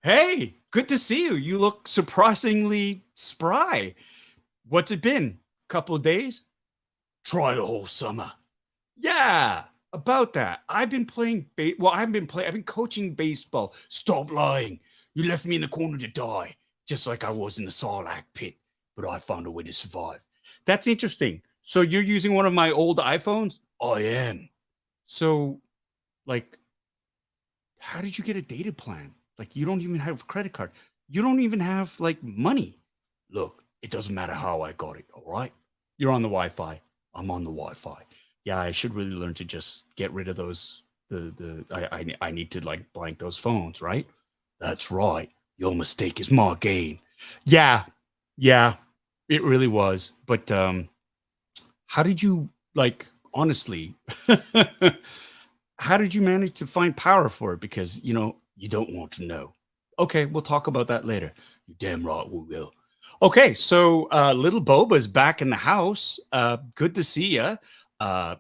hey, good to see you. You look surprisingly spry. What's it been? Couple of days? Try the whole summer. Yeah, about that. I've been playing, I've been coaching baseball. Stop lying. You left me in the corner to die, just like I was in the Sarlacc pit, but I found a way to survive. That's interesting. So you're using one of my old iPhones? I am. So, like, how did you get a data plan? Like, you don't even have a credit card. You don't even have, like, money. Look, it doesn't matter how I got it, all right? You're on the Wi-Fi. I'm on the Wi-Fi. Yeah, I should really learn to just get rid of those. I need to, like, blank those phones, right? That's right. Your mistake is my gain. Yeah, it really was. But how did you, like, honestly, how did you manage to find power for it? Because, you don't want to know. Okay, we'll talk about that later. You're damn right we will. Okay, so little Boba's back in the house. Good to see you.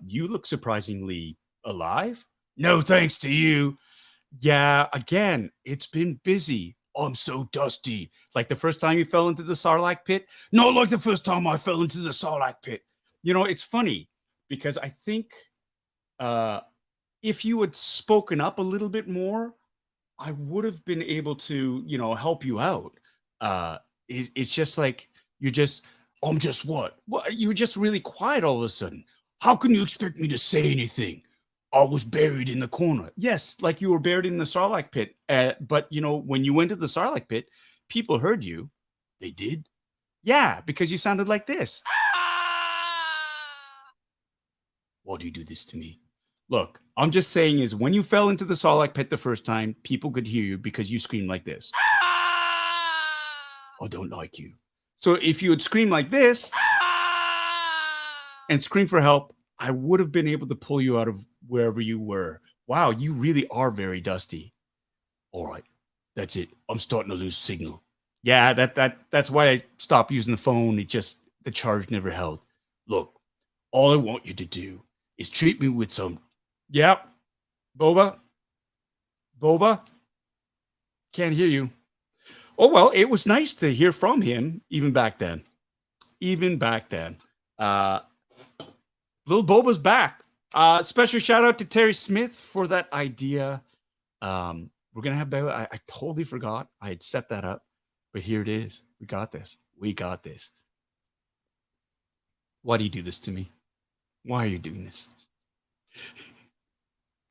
You look surprisingly alive. No thanks to you. Yeah, again, it's been busy. I'm so dusty. Like the first time you fell into the Sarlacc pit? Not like the first time I fell into the Sarlacc pit. It's funny because I think if you had spoken up a little bit more, I would have been able to, help you out. It's just like, I'm just what? You were just really quiet all of a sudden. How can you expect me to say anything? I was buried in the corner. Yes, like you were buried in the Sarlacc pit. But, when you went to the Sarlacc pit, people heard you. They did? Yeah, because you sounded like this. Why do you do this to me? Look, I'm just saying is when you fell into the Sarlacc pit the first time, people could hear you because you screamed like this. I don't like you. So if you had screamed like this and screamed for help, I would have been able to pull you out of wherever you were. Wow, you really are very dusty. All right, that's it. I'm starting to lose signal. Yeah, that's why I stopped using the phone. The charge never held. Look, all I want you to do is treat me with some. Yep, Boba. Boba? Can't hear you. Oh, well, it was nice to hear from him even back then. Even back then. Little Boba's back. Special shout out to Terry Smith for that idea. We're going to have Boba. I totally forgot. I had set that up. But here it is. We got this. We got this. Why do you do this to me? Why are you doing this?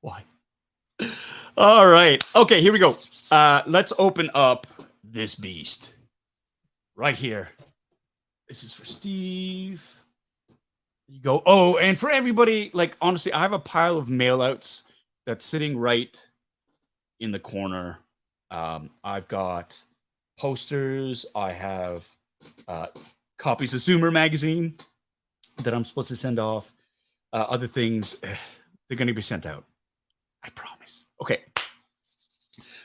Why? All right. Okay, here we go. Let's open up this beast. Right here. This is for Steve. You go. Oh, and for everybody, like, honestly, I have a pile of mailouts that's sitting right in the corner. I've got posters. I have copies of Zoomer magazine that I'm supposed to send off. Other things, they're going to be sent out. I promise. Okay.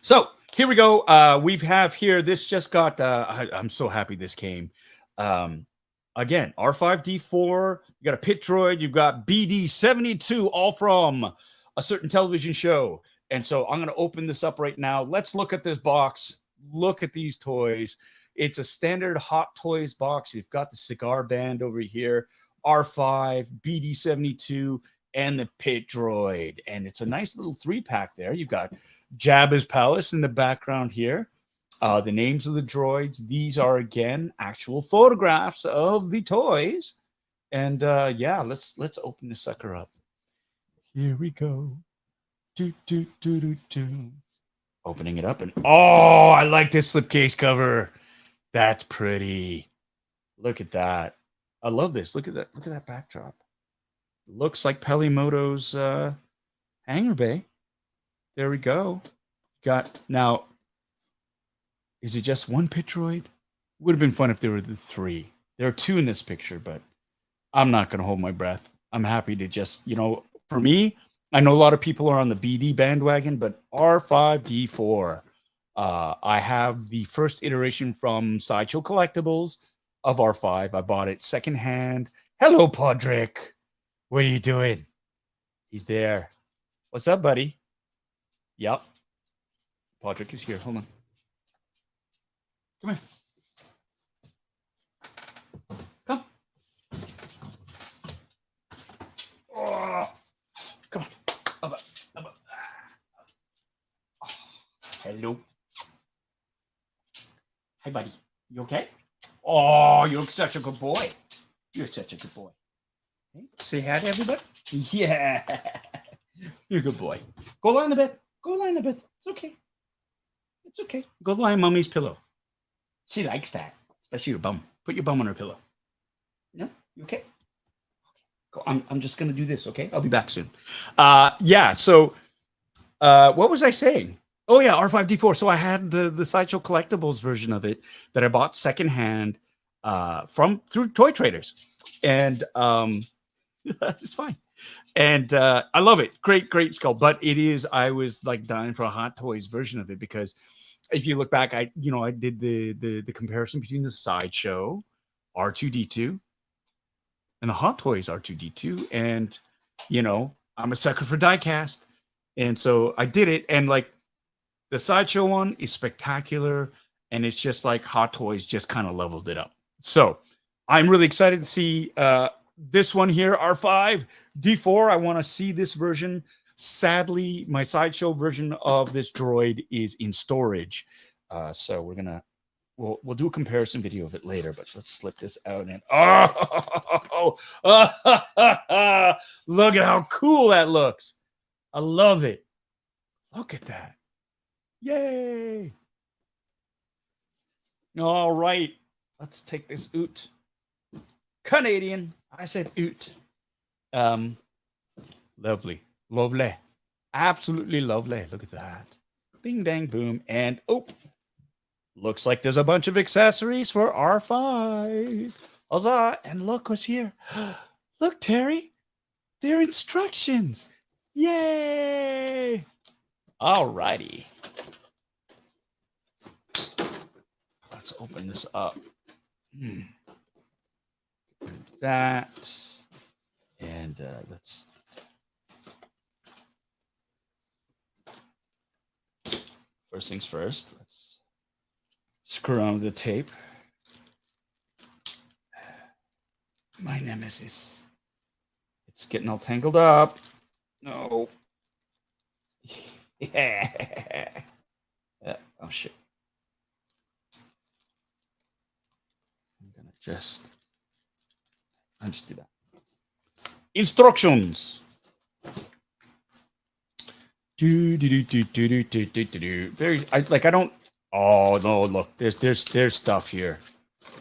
So here we go. We have here, this just got, I'm so happy this came. Again, R5D4, you got a pit droid, you've got BD72, all from a certain television show. And so I'm going to open this up right now. Let's look at this box. Look at these toys. It's a standard Hot Toys box. You've got the cigar band over here, R5, BD72, and the pit droid. And it's a nice little 3-pack there. You've got Jabba's Palace in the background here. The names of the droids. These are, again, actual photographs of the toys. And yeah, let's open this sucker up. Here we go. Do, do, do, do, do. Opening it up, and oh, I like this slipcase cover. That's pretty. Look at that. I love this. Look at that. Look at that backdrop. Looks like Pelimoto's hangar bay. There we go. Got now. Is it just one pit droid? Would have been fun if there were the 3. There are 2 in this picture, but I'm not going to hold my breath. I'm happy to just, for me, I know a lot of people are on the BD bandwagon, but R5D4. I have the first iteration from Sideshow Collectibles of R5. I bought it secondhand. Hello, Podrick. What are you doing? He's there. What's up, buddy? Yep. Podrick is here. Hold on. Come here. Come. Oh, come on. Up. Oh, hello. Hi, buddy. You okay? Oh, you're such a good boy. You're such a good boy. Hey, say hi to everybody. Yeah. You're a good boy. Go lie in the bed. Go lie in the bed. It's okay. It's okay. Go lie on mommy's pillow. She likes that, especially your bum. Put your bum on her pillow. No? You okay? Go. I'm just going to do this, okay? I'll be back soon. Yeah, so what was I saying? Oh, yeah, R5D4. So I had the Sideshow Collectibles version of it that I bought secondhand through Toy Traders. And it's fine. And I love it. Great skull. But I was like dying for a Hot Toys version of it because if you look back, I did the comparison between the Sideshow R2D2 and the Hot Toys R2D2, and I'm a sucker for diecast, and so I did it. And like the Sideshow one is spectacular, and it's just like Hot Toys just kind of leveled it up. So I'm really excited to see this one here, R5D4. I want to see this version. Sadly, my Sideshow version of this droid is in storage. So we'll do a comparison video of it later, but let's slip this out and look at how cool that looks. I love it. Look at that. Yay. All right. Let's take this oot. Canadian. I said oot. Lovely. Lovely. Absolutely lovely. Look at that. Bing, bang, boom. And, looks like there's a bunch of accessories for R5. Huzzah. And look what's here. Look, Terry. They're instructions. Yay. All righty. Let's open this up. That. And let's... First things first, let's screw on the tape. My nemesis. It's getting all tangled up. No. Yeah. Oh, shit. I'll just do that. Instructions. Very, I don't. Oh no! Look, there's stuff here.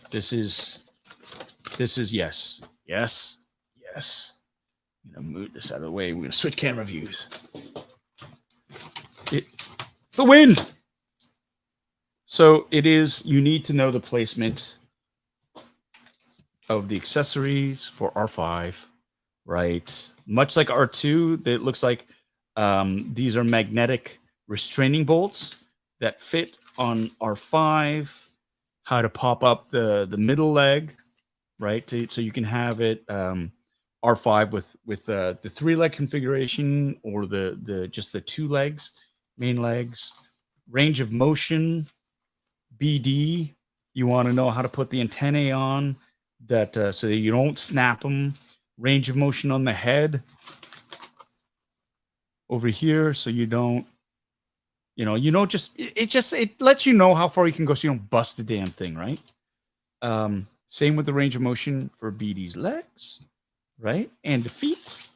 This is yes. I'm gonna move this out of the way. We're gonna switch camera views. The wind. So it is. You need to know the placement of the accessories for R5, right? Much like R2, it looks like these are magnetic restraining bolts that fit on R5. How to pop up the middle leg, right? So you can have it R5 with the 3-leg configuration or the just the 2 legs, main legs. Range of motion, BD. You want to know how to put the antennae on that so that you don't snap them. Range of motion on the head over here, so you don't, it lets you know how far you can go, so you don't bust the damn thing, right? Same with the range of motion for BD's legs, right, and the feet,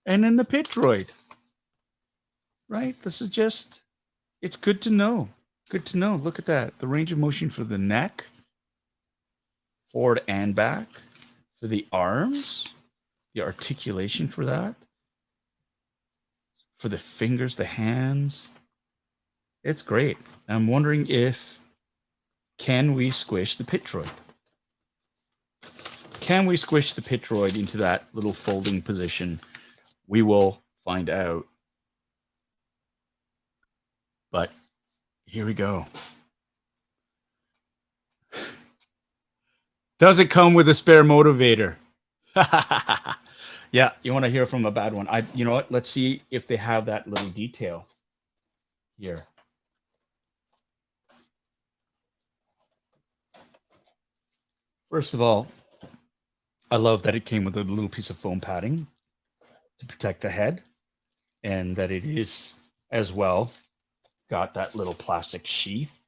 and then the pit droid, right? This is just, it's good to know. Good to know. Look at that. The range of motion for the neck, forward and back, for the arms, the articulation for that, for the fingers, the hands. It's great. I'm wondering can we squish the pit droid? Can we squish the pit droid into that little folding position? We will find out. But here we go. Does it come with a spare motivator? Yeah, you want to hear from a bad one. You know what? Let's see if they have that little detail here. First of all, I love that it came with a little piece of foam padding to protect the head, and that it is as well got that little plastic sheath.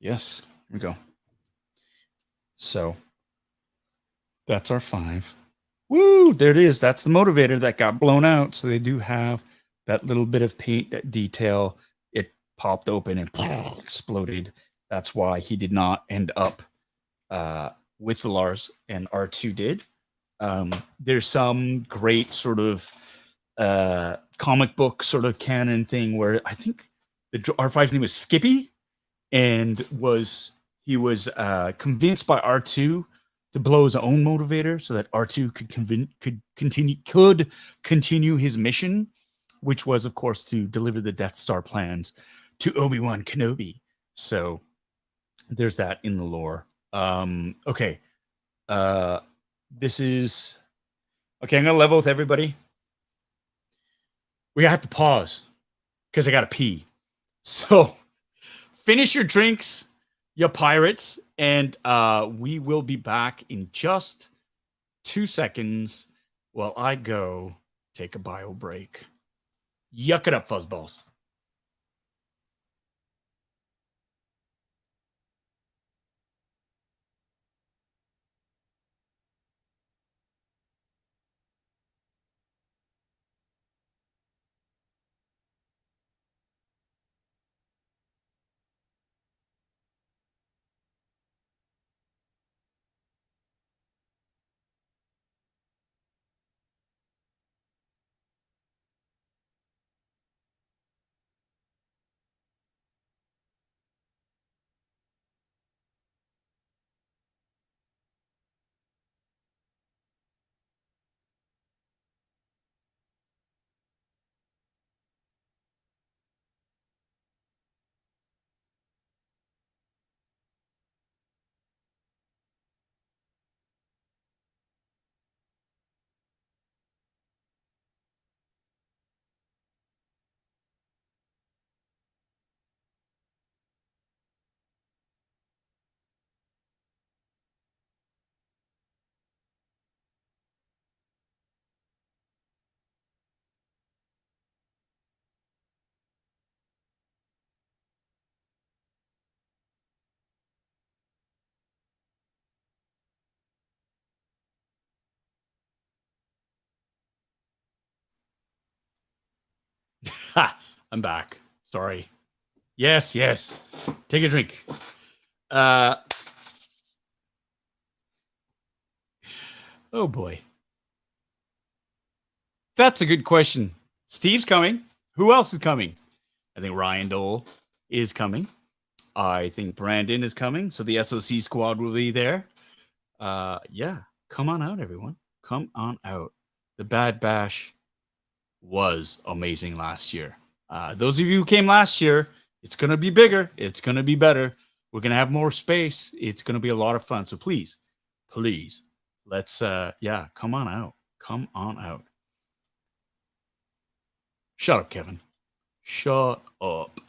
Yes, here we go. So that's our 5. Woo! There it is. That's the motivator that got blown out. So they do have that little bit of paint detail. It popped open and exploded. That's why he did not end up with the Lars, and R2 did. There's some great sort of comic book sort of canon thing where I think the R5's name was Skippy, and he was convinced by R2 to blow his own motivator so that R2 could continue his mission, which was, of course, to deliver the Death Star plans to Obi-Wan Kenobi. So there's that in the lore. Okay. This is okay. I'm gonna level with everybody. We have to pause because I gotta pee. So finish your drinks, you pirates, and we will be back in just 2 seconds while I go take a bio break. Yuck it up, fuzzballs. I'm back. Sorry. Yes. Take a drink. Oh boy. That's a good question. Steve's coming. Who else is coming? I think Ryan Dole is coming. I think Brandon is coming. So the SOC squad will be there. Yeah. Come on out, everyone. Come on out. The Bad Bash was amazing last year. Those of you who came last year, it's going to be bigger. It's going to be better. We're going to have more space. It's going to be a lot of fun. So please, let's, come on out. Come on out. Shut up, Kevin. Shut up.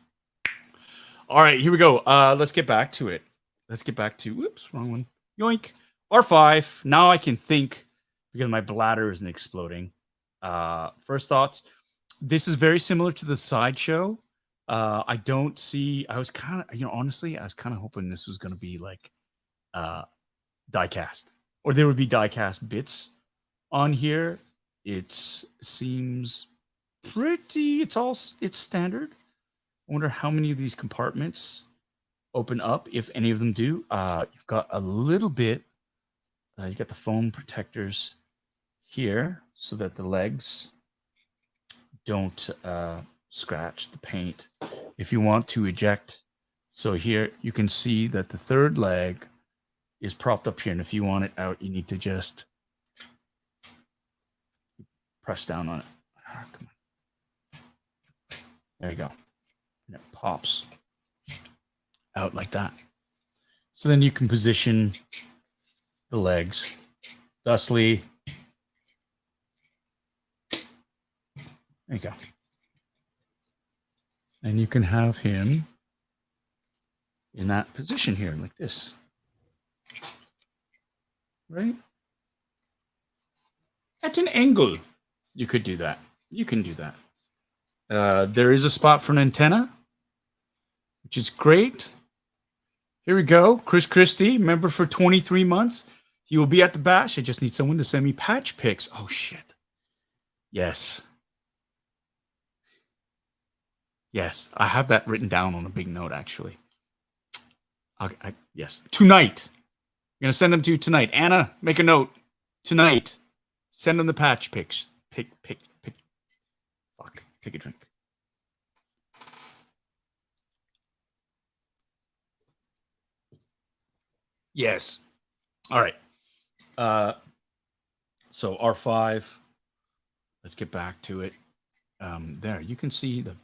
All right, here we go. Let's get back to it. Let's get back to, whoops, wrong one. Yoink. R5. Now I can think because my bladder isn't exploding. First thoughts. This is very similar to the sideshow. I was kind of, honestly, I was kind of hoping this was going to be like die-cast. Or there would be die-cast bits on here. It seems pretty, it's standard. I wonder how many of these compartments open up, if any of them do. You've got a little bit, you got the foam protectors here so that the legs don't scratch the paint. If you want to eject, so here you can see that the third leg is propped up here, and if you want it out, you need to just press down on it. Come on. There you go. And it pops out like that. So then you can position the legs thusly. There you go. And you can have him in that position here, like this. Right? At an angle. You could do that. You can do that. There is a spot for an antenna, which is great. Here we go. Chris Christie, member for 23 months. He will be at the bash. I just need someone to send me patch pics. Oh, shit. Yes. Yes, I have that written down on a big note, actually. Yes. Tonight. I'm going to send them to you tonight. Anna, make a note. Tonight. Send them the patch pics. Pick. Fuck. Take a drink. Yes. All right. So R5. Let's get back to it. There, you can see the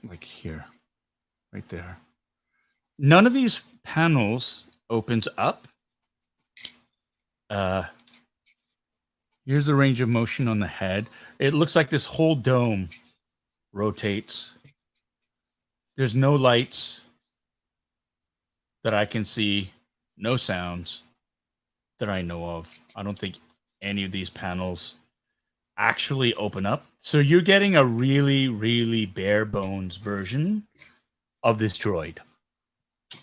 like here, right there. None of these panels opens up. Here's the range of motion on the head. It looks like this whole dome rotates. There's no lights that I can see, no sounds that I know of. I don't think any of these panels actually open up. So you're getting a really, really bare bones version of this droid.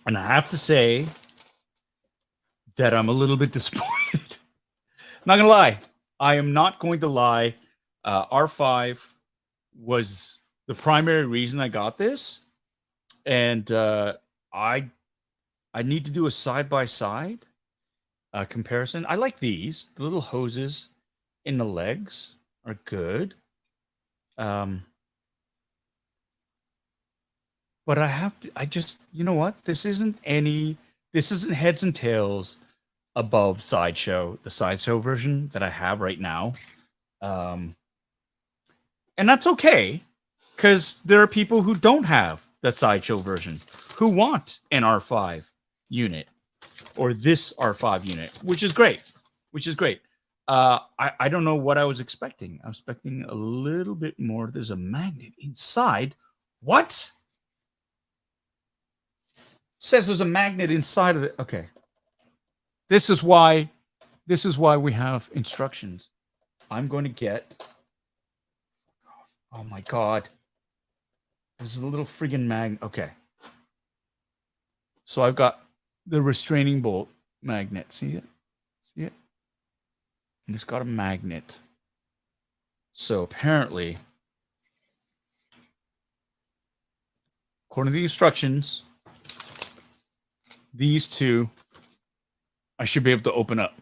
And I have to say that I'm a little bit disappointed. Not going to lie. I am not going to lie. R5 was the primary reason I got this. And I need to do a side-by-side comparison. I like these. The little hoses in the legs are good. But you know what? This isn't heads and tails above Sideshow, the Sideshow version that I have right now. And that's okay, because there are people who don't have that Sideshow version who want an R5 unit or this R5 unit, which is great. I don't know what I was expecting. I was expecting a little bit more. There's a magnet inside. What? Says there's a magnet inside of it. Okay. This is why we have instructions. I'm going to get. Oh my God. There's a little friggin' magnet. Okay. So I've got the restraining bolt magnet. See it? And it's got a magnet. So apparently according to the instructions, these two I should be able to open up.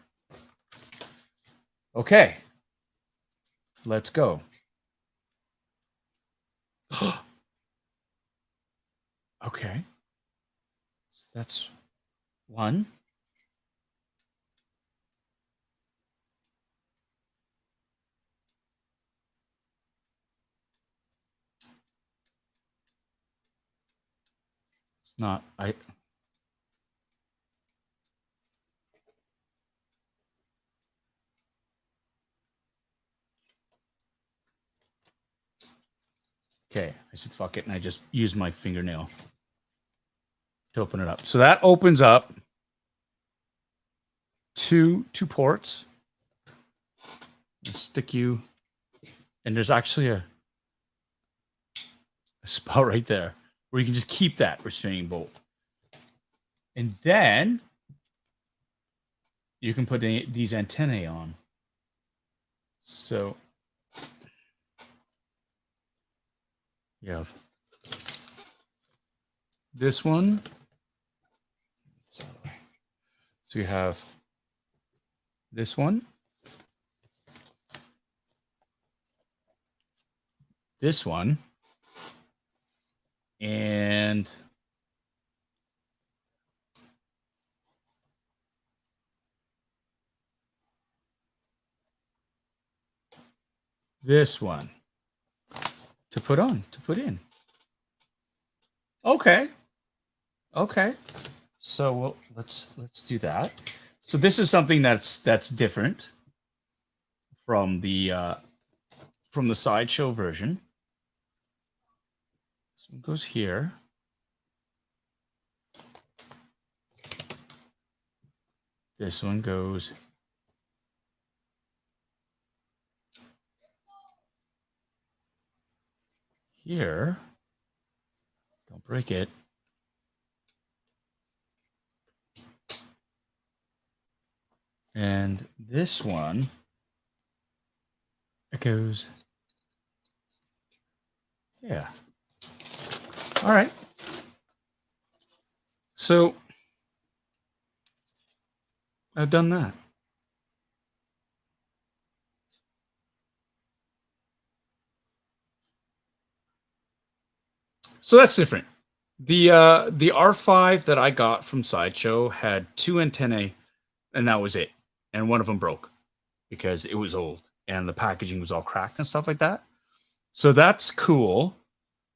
Okay. Let's go. Okay. So that's one. It's not. Okay, I said fuck it, and I just used my fingernail to open it up. So that opens up two ports. I'll stick you, and there's actually a spot right there where you can just keep that restraining bolt, and then you can put these antennae on. So you have this one. So you have this one, this one, and this one to put in. Okay. So let's do that. So this is something that's different from the sideshow version. This one goes here. This one goes here. Don't break it. And this one, it goes, yeah. All right. So I've done that. So that's different. The R5 that I got from Sideshow had 2 antennae, and that was it. And one of them broke because it was old and the packaging was all cracked and stuff like that. So that's cool.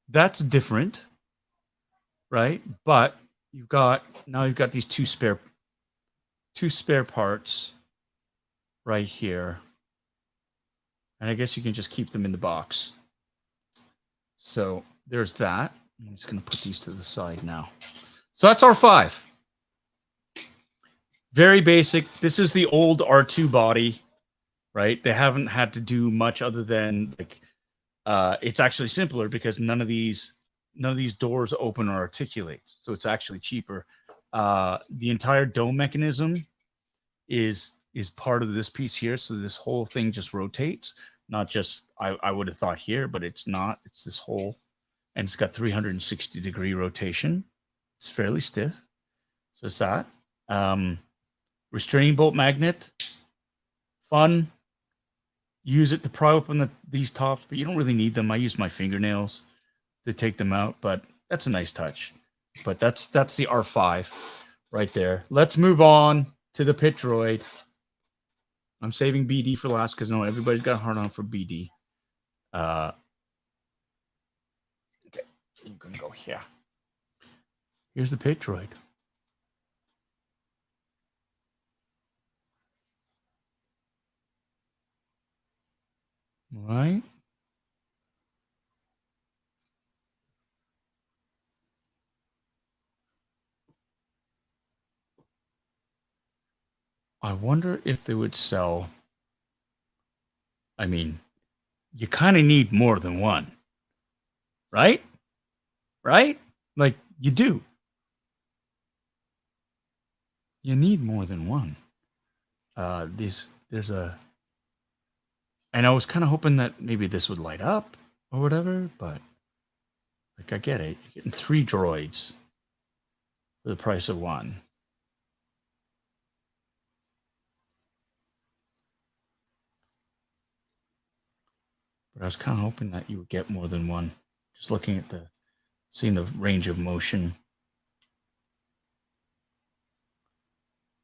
That's different, right? But you've got these two spare parts right here. And I guess you can just keep them in the box. So there's that. I'm just going to put these to the side now. So that's R5. Very basic. This is the old R2 body, right? They haven't had to do much other than like it's actually simpler because none of these doors open or articulate. So it's actually cheaper. The entire dome mechanism is part of this piece here. So this whole thing just rotates. Not just I would have thought here, but it's not. It's this whole, and it's got 360-degree rotation. It's fairly stiff. So it's that. Restraining bolt magnet, fun. Use it to pry open these tops, but you don't really need them. I use my fingernails to take them out, but that's a nice touch. But that's the R5 right there. Let's move on to the pit droid. I'm saving BD for last because I know everybody's got a hard on for BD. Okay, I'm gonna go here. Here's the pit droid. Right. I wonder if they would sell. I mean, you kind of need more than one, right? Right? Like you do. You need more than one. There's a, and I was kind of hoping that maybe this would light up or whatever, but Like, I get it. You're getting 3 droids for the price of 1. But I was kind of hoping that you would get more than 1. Just looking at seeing the range of motion.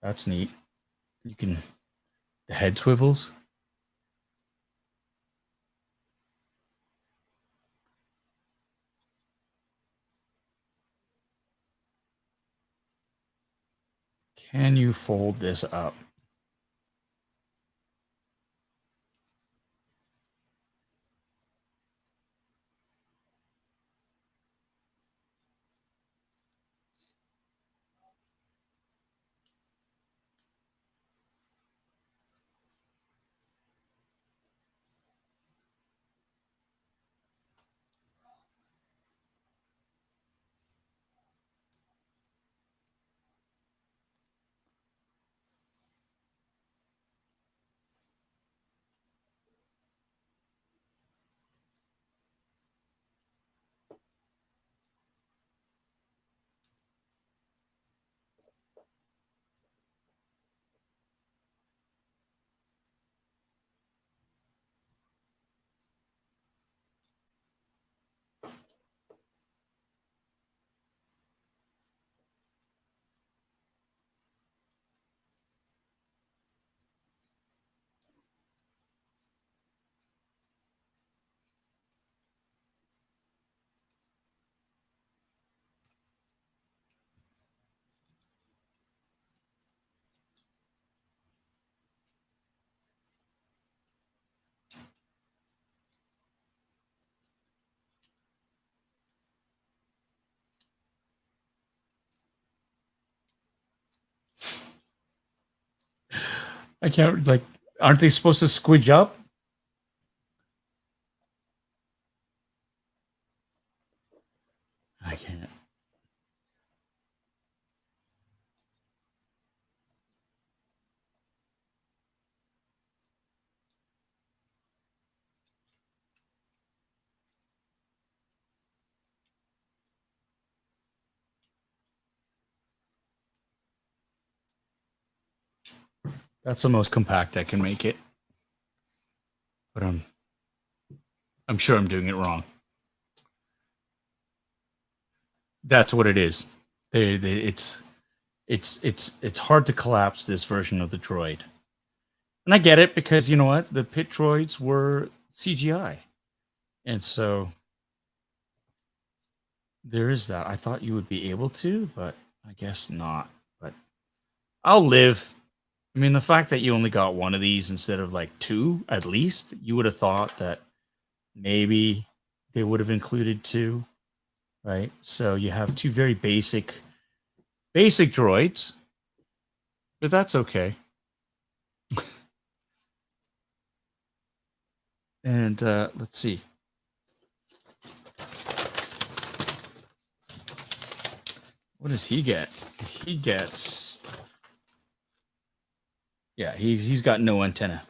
That's neat. You can, the head swivels. Can you fold this up? I can't, like, aren't they supposed to squidge up? I can't. That's the most compact I can make it. But I'm sure I'm doing it wrong. That's what it is. It's hard to collapse this version of the droid. And I get it because you know what? The pit droids were CGI. And so there is that. I thought you would be able to, but I guess not. But I'll live. I mean, the fact that you only got 1 of these instead of like 2, at least, you would have thought that maybe they would have included 2, right? So you have 2 very basic droids, but that's okay. And let's see. What does he get? He gets... Yeah, he's got no antenna.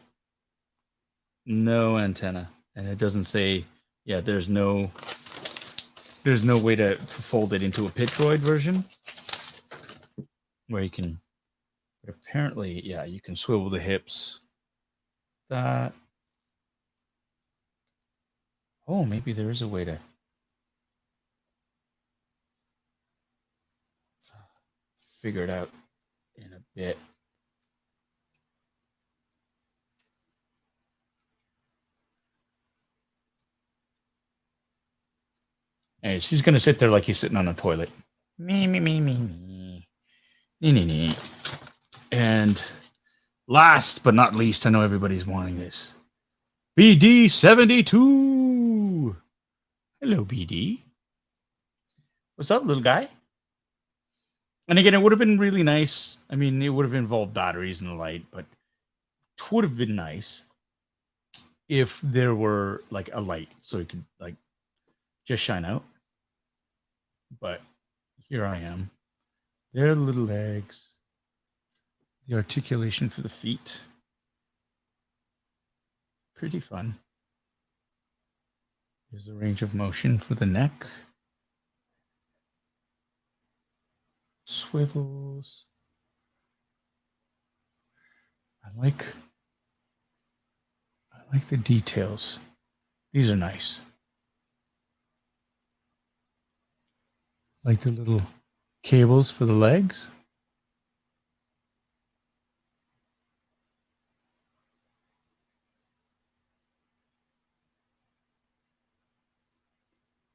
No antenna. And it doesn't say... Yeah, there's no way to fold it into a pit droid version. Where you can... But apparently, yeah, you can swivel the hips. That... Oh, maybe there is a way to... figure it out in a bit. And he's going to sit there like he's sitting on a toilet. Me, me, me, me, me. Nee, nee, nee. And last but not least, I know everybody's wanting this. BD72. Hello, BD. What's up, little guy? And again, it would have been really nice. I mean, it would have involved batteries and the light, but it would have been nice if there were like a light so it could like just shine out. But here I am. There are the little legs. The articulation for the feet. Pretty fun. There's a range of motion for the neck. swivels. I like the details. These are nice. Like the little cables for the legs.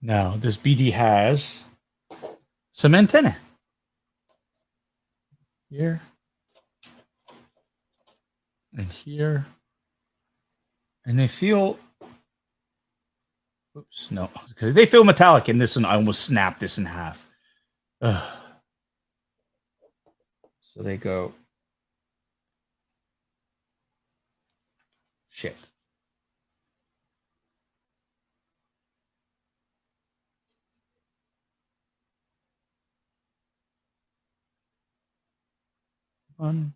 Now, this BD has some antenna here and here, and they feel, oops, no, they feel metallic. In this one, I almost snapped this in half. Ugh. So they go, shit. One.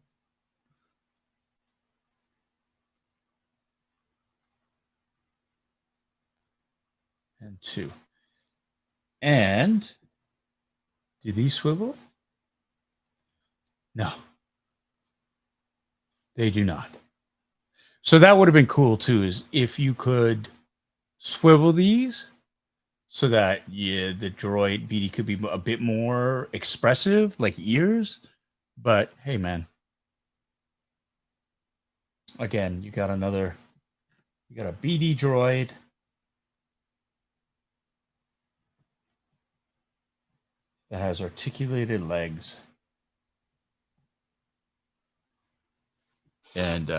And two. And do these swivel? No, they do not. So that would have been cool too, is if you could swivel these so that the droid BD could be a bit more expressive, like ears. But hey, man. Again, you got a BD droid. That has articulated legs. And,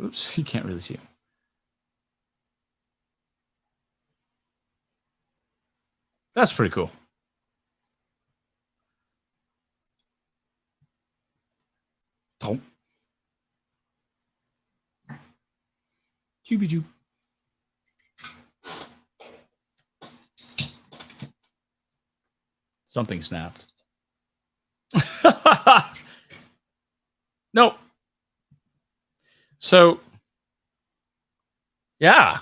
oops, you can't really see him. That's pretty cool. Oh. Juby-Joo. Something snapped. Nope. So, yeah,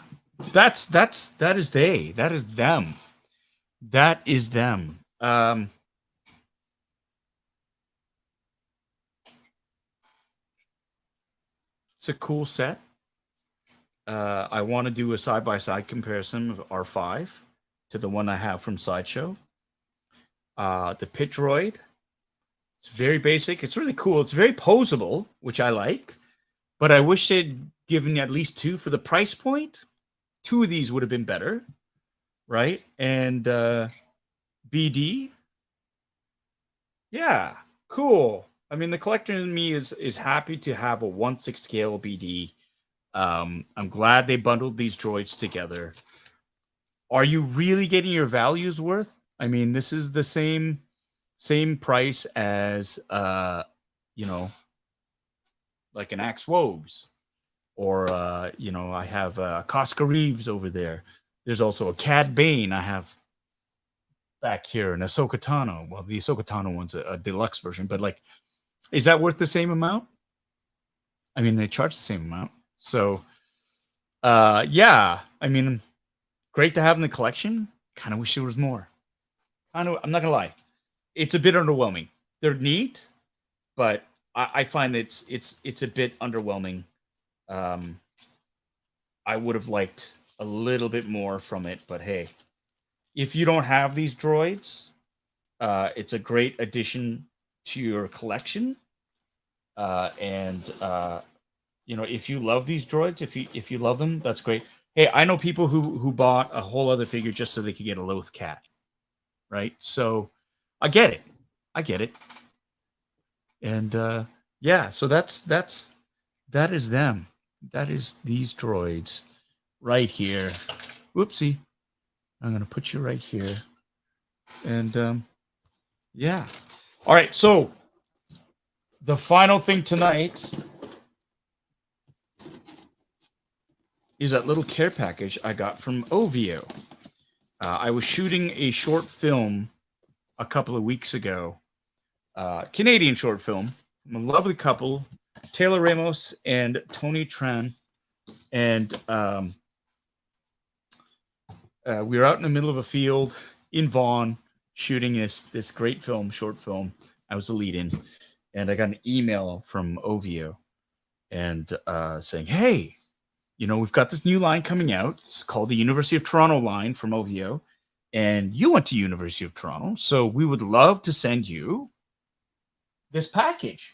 that is they. That is them. That is them. It's a cool set. I want to do a side-by-side comparison of R5 to the one I have from Sideshow. The Pit Droid. It's very basic. It's really cool. It's very posable, which I like. But I wish they'd given at least two for the price point. Two of these would have been better, right? And BD. Yeah, cool. I mean, the collector in me is happy to have a 1/6 scale BD. I'm glad they bundled these droids together. Are you really getting your values worth? I mean, this is the same price as like an Axe Woves, or I have Cosca Reeves over there. There's also a Cad Bane I have back here, and Ahsoka Tano. Well, the Ahsoka Tano one's a deluxe version, but like, is that worth the same amount? I mean, they charge the same amount. So, yeah, I mean, great to have in the collection. Kind of wish there was more. I'm not gonna lie, it's a bit underwhelming. They're neat, but I find it's a bit underwhelming. I would have liked a little bit more from it, but hey, if you don't have these droids, it's a great addition to your collection. If you love these droids, if you love them, that's great. Hey, I know people who bought a whole other figure just so they could get a Loth cat, right? So I get it. And yeah, so that is them. That is these droids right here. Whoopsie. I'm gonna put you right here. And yeah. All right, so the final thing tonight is that little care package I got from Okseeyou. I was shooting a short film a couple of weeks ago, Canadian short film, from a lovely couple, Taylor Ramos and Tony Tran. And we were out in the middle of a field in Vaughan shooting this great film, short film. I was the lead-in, and I got an email from Okseeyou and saying, "Hey, you know, we've got this new line coming out. It's called the University of Toronto line from Okseeyou, and you went to University of Toronto, so we would love to send you this package."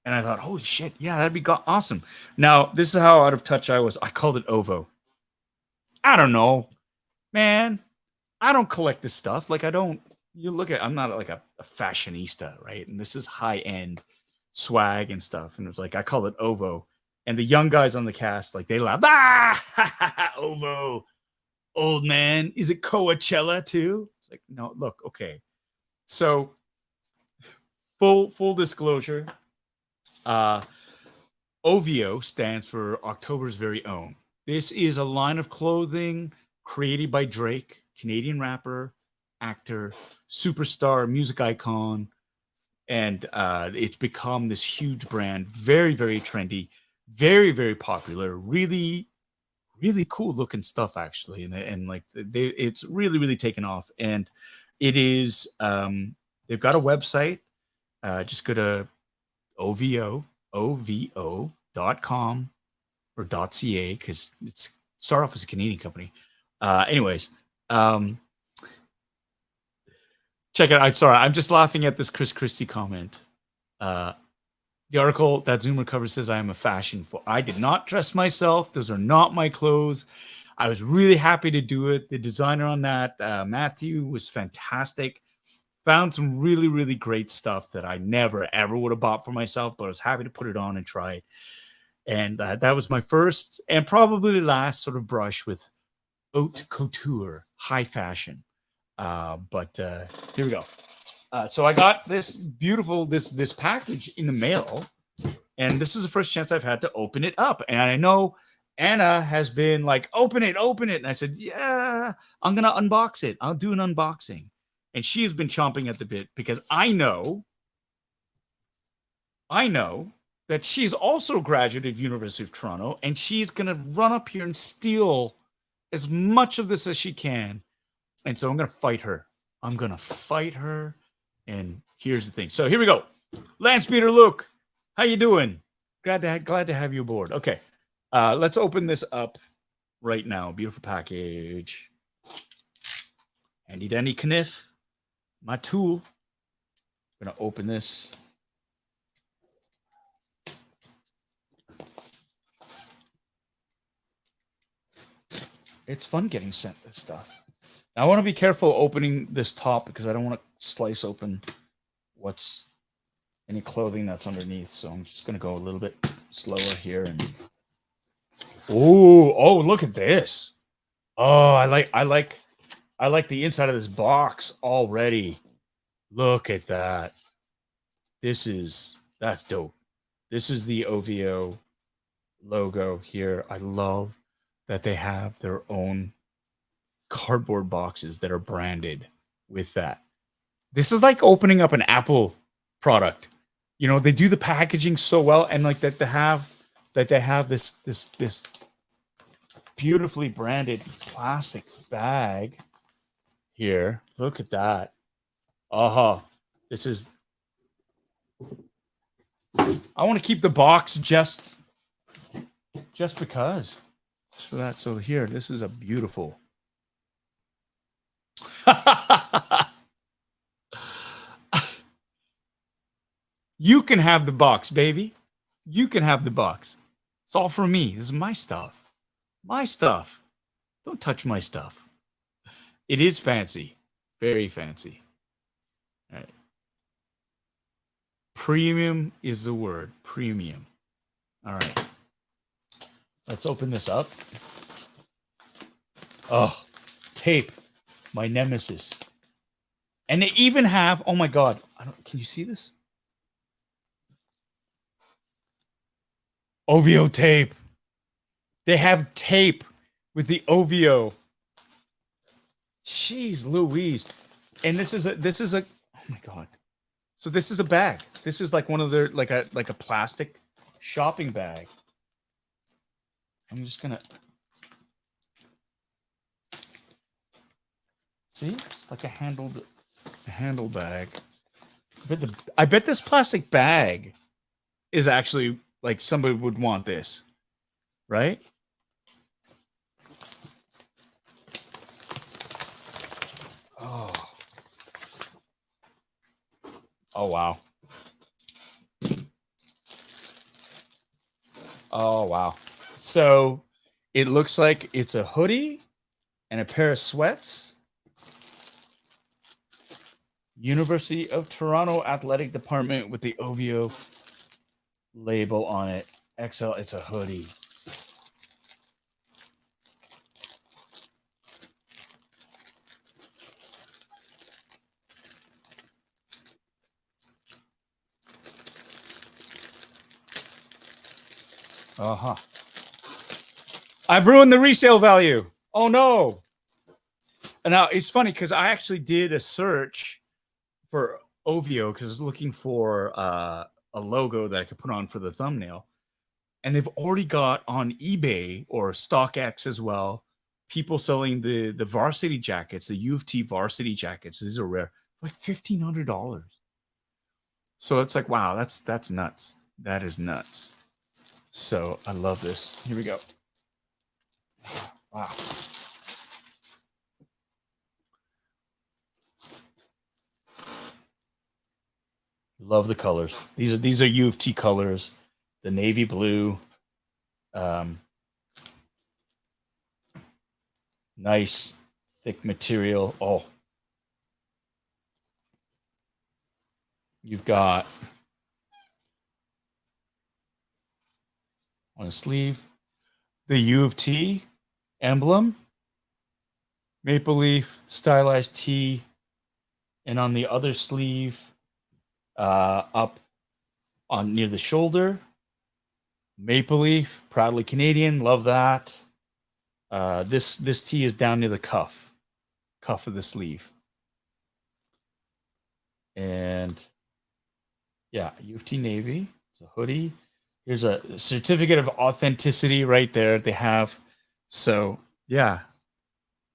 And I thought, holy shit, yeah, that'd be awesome. Now, this is how out of touch I was. I called it OVO. I don't know, man. I don't collect this stuff. Like, I don't, you look at, I'm not like a fashionista, right? And this is high-end swag and stuff. And it was like, I call it OVO. And the young guys on the cast, like, they laugh. Ah, OVO. Old man. Is it Coachella too? It's like, no, look, okay. So, full disclosure, OVO stands for October's Very Own. This is a line of clothing created by Drake, Canadian rapper, actor, superstar, music icon, and it's become this huge brand, very, very trendy, very, very popular, really, really cool looking stuff, actually, and like it's really, really taken off. And it is, they've got a website. Just go to ovo.com or .ca because it's start off as a Canadian company. Anyways, check it out. I'm sorry, I'm just laughing at this Chris Christie comment. The article that Zoomer covers says I am a fashion fool. I did not dress myself. Those are not my clothes. I was really happy to do it. The designer on that, Matthew, was fantastic. Found some really, really great stuff that I never, ever would have bought for myself, but I was happy to put it on and try it. And that was my first and probably last sort of brush with haute couture, high fashion. But here we go. So I got this beautiful, this package in the mail, and this is the first chance I've had to open it up. And I know Anna has been like, open it. And I said, yeah, I'm going to unbox it. I'll do an unboxing. And she has been chomping at the bit because I know that she's also a graduate of University of Toronto, and she's going to run up here and steal as much of this as she can. And so I'm going to fight her. And here's the thing. So here we go. Landspeeder Luke, how you doing? Glad to have you aboard. Okay, let's open this up right now. Beautiful package. Handy dandy kniff. My tool. I'm going to open this. It's fun getting sent this stuff. Now, I want to be careful opening this top because I don't want to slice open what's any clothing that's underneath. So I'm just going to go a little bit slower here. And oh, look at this. Oh, I like the inside of this box already. Look at that. That's dope. This is the OVO logo here. I love that they have their own cardboard boxes that are branded with that. This is like opening up an Apple product. You know, they do the packaging so well, and like that they have this beautifully branded plastic bag here. Look at that. This is, I want to keep the box just because. Just for that. So here, this is a beautiful. You can have the box, baby. You can have the box. It's all for me. This is my stuff. My stuff. Don't touch my stuff. It is fancy. Very fancy. All right. Premium is the word. Premium. All right. Let's open this up. Oh, tape. My nemesis. And they even have, oh my God. Can you see this? OVO tape. They have tape with the OVO. Jeez Louise. And this is a oh my God. So this is a bag. This is like one of their like a plastic shopping bag. I'm just gonna see. It's like a handle bag. I bet this plastic bag is actually like somebody would want this, right? Oh. Oh, wow. Oh, wow. So it looks like it's a hoodie and a pair of sweats. University of Toronto Athletic Department with the OVO label on it. XL, it's a hoodie. Uh-huh. I've ruined the resale value. Oh, no. And now it's funny because I actually did a search for OVO because I was looking for a logo that I could put on for the thumbnail. And they've already got on eBay or StockX as well, people selling the varsity jackets, the U of T varsity jackets. These are rare, like $1,500. So it's like, wow, that's nuts. That is nuts. So I love this. Here we go. Wow. Love the colors. These are U of T colors. The navy blue. Nice thick material. Oh. You've got on the sleeve the U of T emblem, maple leaf, stylized T, and on the other sleeve, up on near the shoulder, maple leaf, proudly Canadian. Love that. This T is down near the cuff of the sleeve, and yeah, U of T navy. It's a hoodie. Here's a certificate of authenticity right there. They have. So yeah,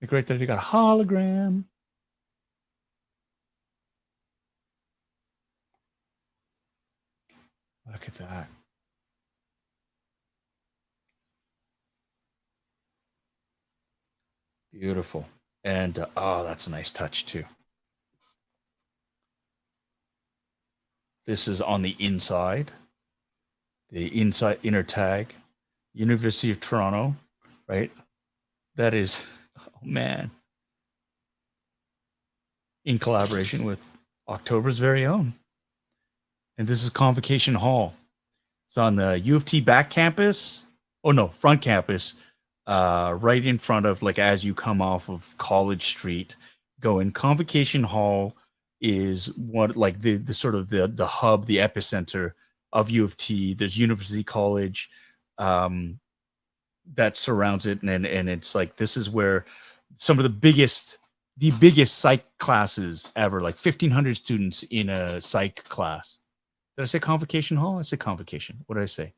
like right there, they got a hologram. Look at that. Beautiful. And oh, that's a nice touch too. This is on the inside. The inside inner tag. University of Toronto, right? That is, oh man. In collaboration with October's very own. And this is Convocation Hall. It's on the U of T back campus. Oh no, front campus. Right in front of, like, as you come off of College Street, going. Convocation Hall is what, like, the sort of the hub, the epicenter of U of T. There's University College that surrounds it, and it's like, this is where some of the biggest psych classes ever, like 1,500 students in a psych class. Did I say Convocation Hall? I said Convocation. What did I say?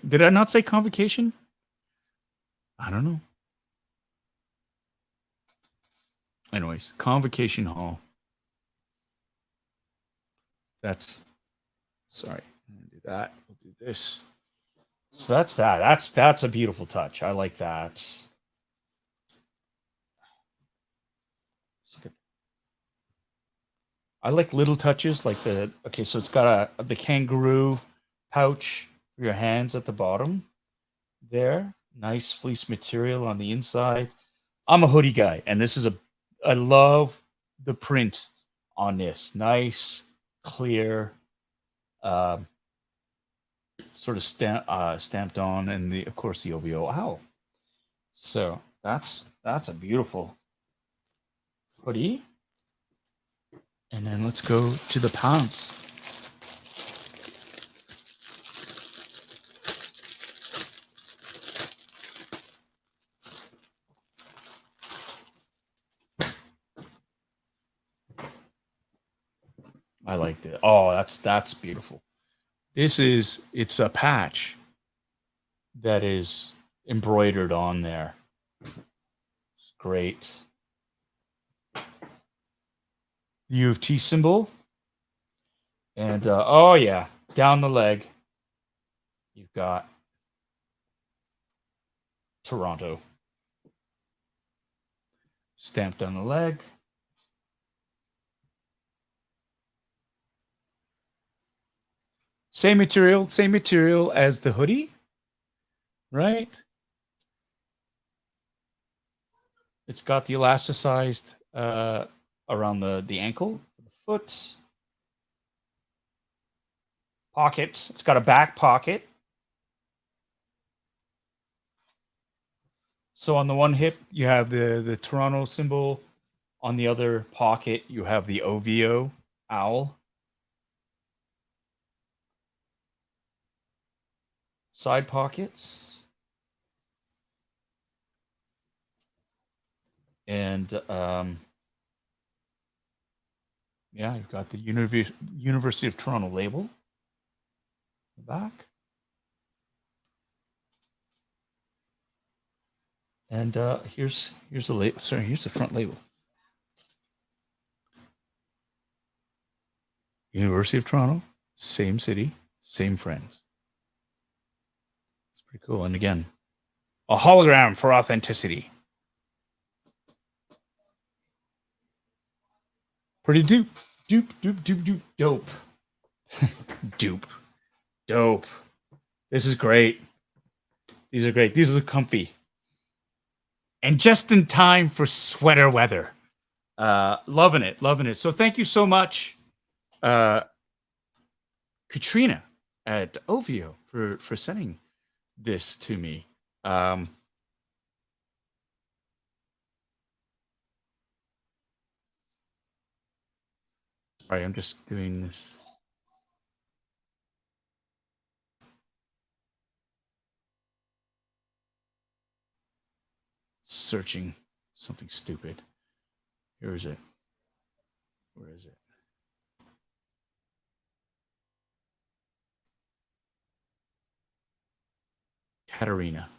Did I not say Convocation? I don't know. Anyways, Convocation Hall. That's, sorry, I'm gonna do that. We'll do this. So that's that. That's a beautiful touch. I like that. I like little touches, like okay, so it's got the kangaroo pouch for your hands at the bottom there. Nice fleece material on the inside. I'm a hoodie guy, and this is I love the print on this. Nice, clear, sort of stamped on, and of course the OVO owl. So that's a beautiful hoodie. And then let's go to the pants. I liked it. Oh, that's beautiful. It's a patch that is embroidered on there. It's great. the U of T symbol. And, oh, yeah, down the leg, you've got Toronto. Stamped on the leg. Same material as the hoodie, right? It's got the elasticized around the ankle, the foot, pockets. It's got a back pocket. So on the one hip, you have the Toronto symbol. On the other pocket, you have the OVO owl. Side pockets. And yeah, you've got the University of Toronto label. The back. And here's the label. Sorry, here's the front label. University of Toronto, same city, same friends. It's pretty cool. And again, a hologram for authenticity. Pretty dope. Dope. Dope. This is great. These are great. These are comfy. And just in time for sweater weather. Loving it. So thank you so much, Katrina at Ovio for sending this to me. Sorry, I'm just doing this. Searching something stupid. Here is it. Where is it? Katarina.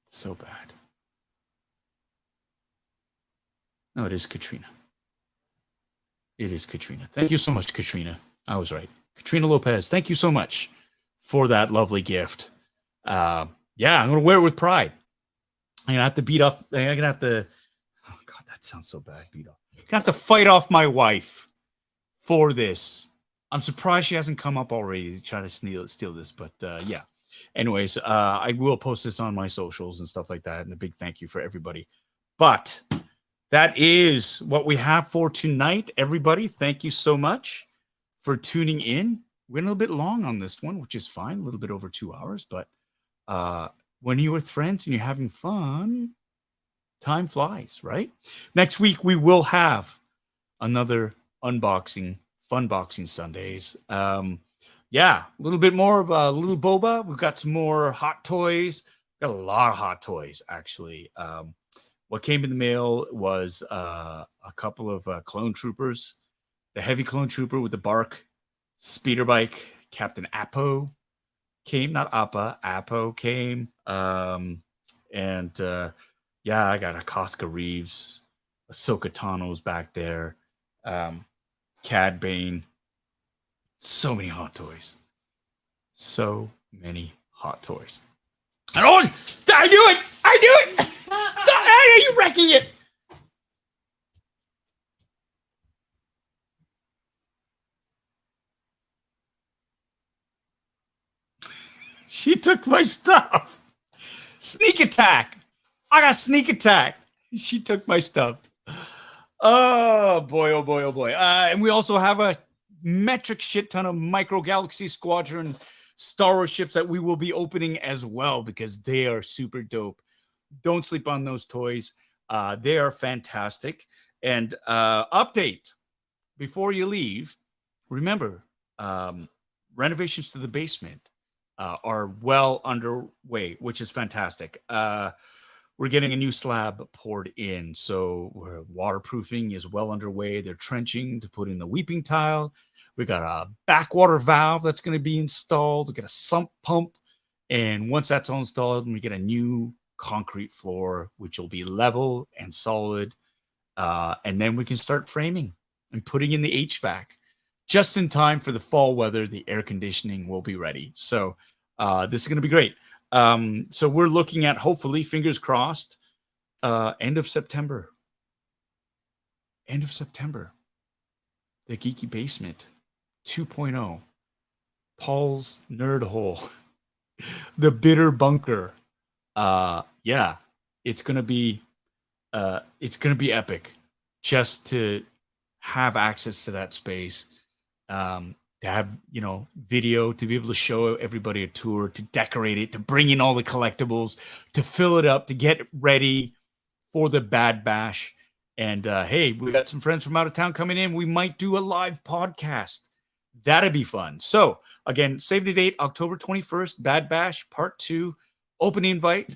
So bad. No, it is Katrina. It is Katrina. Thank you so much, Katrina. I was right. Katrina Lopez, thank you so much for that lovely gift. Yeah, I'm going to wear it with pride. I'm going to have to beat off. I'm going to have to. Oh, God, that sounds so bad. Beat off. I'm going to have to fight off my wife for this. I'm surprised she hasn't come up already to try to steal this. But yeah. Anyways, I will post this on my socials and stuff like that. And a big thank you for everybody. But that is what we have for tonight, everybody. Thank you so much for tuning in. We're a little bit long on this one, which is fine. A little bit over 2 hours. But when you're with friends and you're having fun, time flies, right? Next week, we will have another unboxing, Funboxing Sundays. Yeah, a little bit more of a little boba. We've got some more hot toys. We've got a lot of hot toys, actually. What came in the mail was a couple of clone troopers. The heavy clone trooper with the bark speeder bike, Captain Apo came, not Appa, Apo came. And yeah, I got a Casca Reeves, Ahsoka Tano's back there, Cad Bane. So many hot toys. So many hot toys. And oh, I do it! I do it! Stop! Are you wrecking it? She took my stuff. Sneak attack. I got sneak attack. She took my stuff. Oh boy, oh boy, oh boy. And we also have a metric shit ton of Micro Galaxy Squadron Star Wars ships that we will be opening as well because they are super dope. Don't sleep on those toys. They are fantastic. And update before you leave, remember, renovations to the basement are well underway, which is fantastic. We're getting a new slab poured in. So waterproofing is well underway. They're trenching to put in the weeping tile. We got a backwater valve that's going to be installed. We got a sump pump And once that's all installed, we get a new concrete floor, which will be level and solid. And then we can start framing and putting in the HVAC. Just in time for the fall weather, the air conditioning will be ready. So this is going to be great. So we're looking at, hopefully, fingers crossed, end of September. End of September. The Geeky Basement 2.0. Paul's Nerd Hole. The Bitter Bunker. Yeah, it's gonna be epic just to have access to that space, to have, video, to be able to show everybody a tour, to decorate it, to bring in all the collectibles, to fill it up, to get ready for the Bad Bash. And hey, we got some friends from out of town coming in. We might do a live podcast. That'd be fun. So again, save the date, October 21st, Bad Bash Part 2, open invite.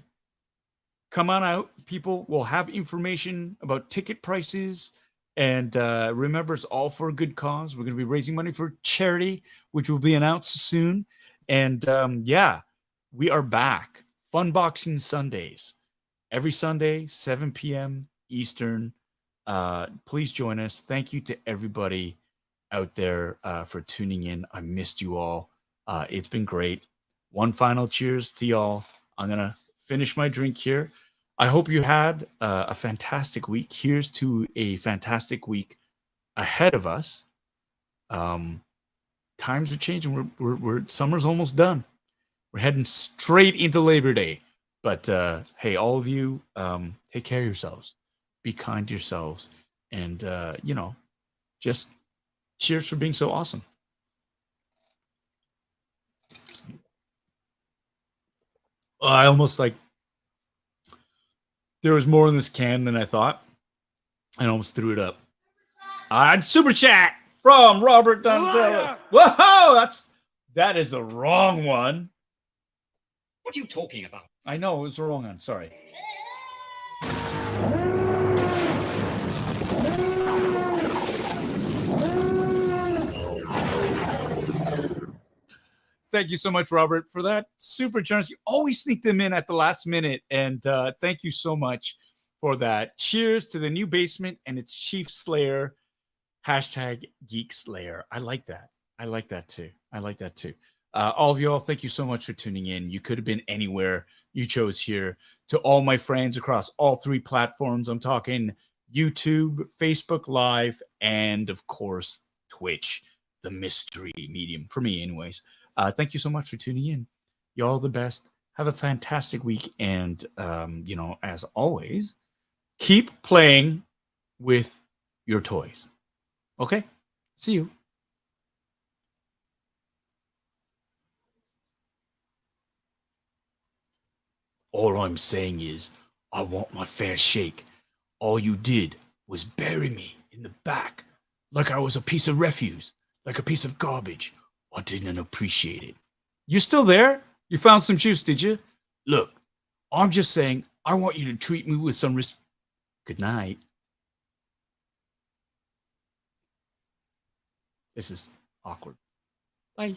Come on out. People will have information about ticket prices. And remember, it's all for a good cause. We're going to be raising money for charity, which will be announced soon. And yeah, we are back. Funboxing Sundays. Every Sunday, 7 p.m. Eastern. Please join us. Thank you to everybody out there for tuning in. I missed you all. It's been great. One final cheers to y'all. I'm going to finish my drink here. I hope you had a fantastic week. Here's to a fantastic week ahead of us. Times are changing. We're summer's almost done. We're heading straight into Labor Day. But hey, all of you, take care of yourselves. Be kind to yourselves. And, just cheers for being so awesome. I almost there was more in this can than I thought. I almost threw it up. Super chat from Robert Dunville. Whoa, that is the wrong one. What are you talking about? I know, it was the wrong one. Sorry. Thank you so much, Robert, for that super generous. You always sneak them in at the last minute. And thank you so much for that. Cheers to the new basement and its Chief Slayer. #GeekSlayer. I like that. I like that too. All of y'all, thank you so much for tuning in. You could have been anywhere. You chose here. To all my friends across all 3 platforms, I'm talking YouTube, Facebook Live, and of course, Twitch, the mystery medium for me anyways. Thank you so much for tuning in. Y'all the best. Have a fantastic week. And, as always, keep playing with your toys. Okay? See you. All I'm saying is, I want my fair shake. All you did was bury me in the back like I was a piece of refuse, like a piece of garbage. I didn't appreciate it. You still there? You found some juice, did you? Look, I'm just saying, I want you to treat me with some respect. Good night. This is awkward. Bye.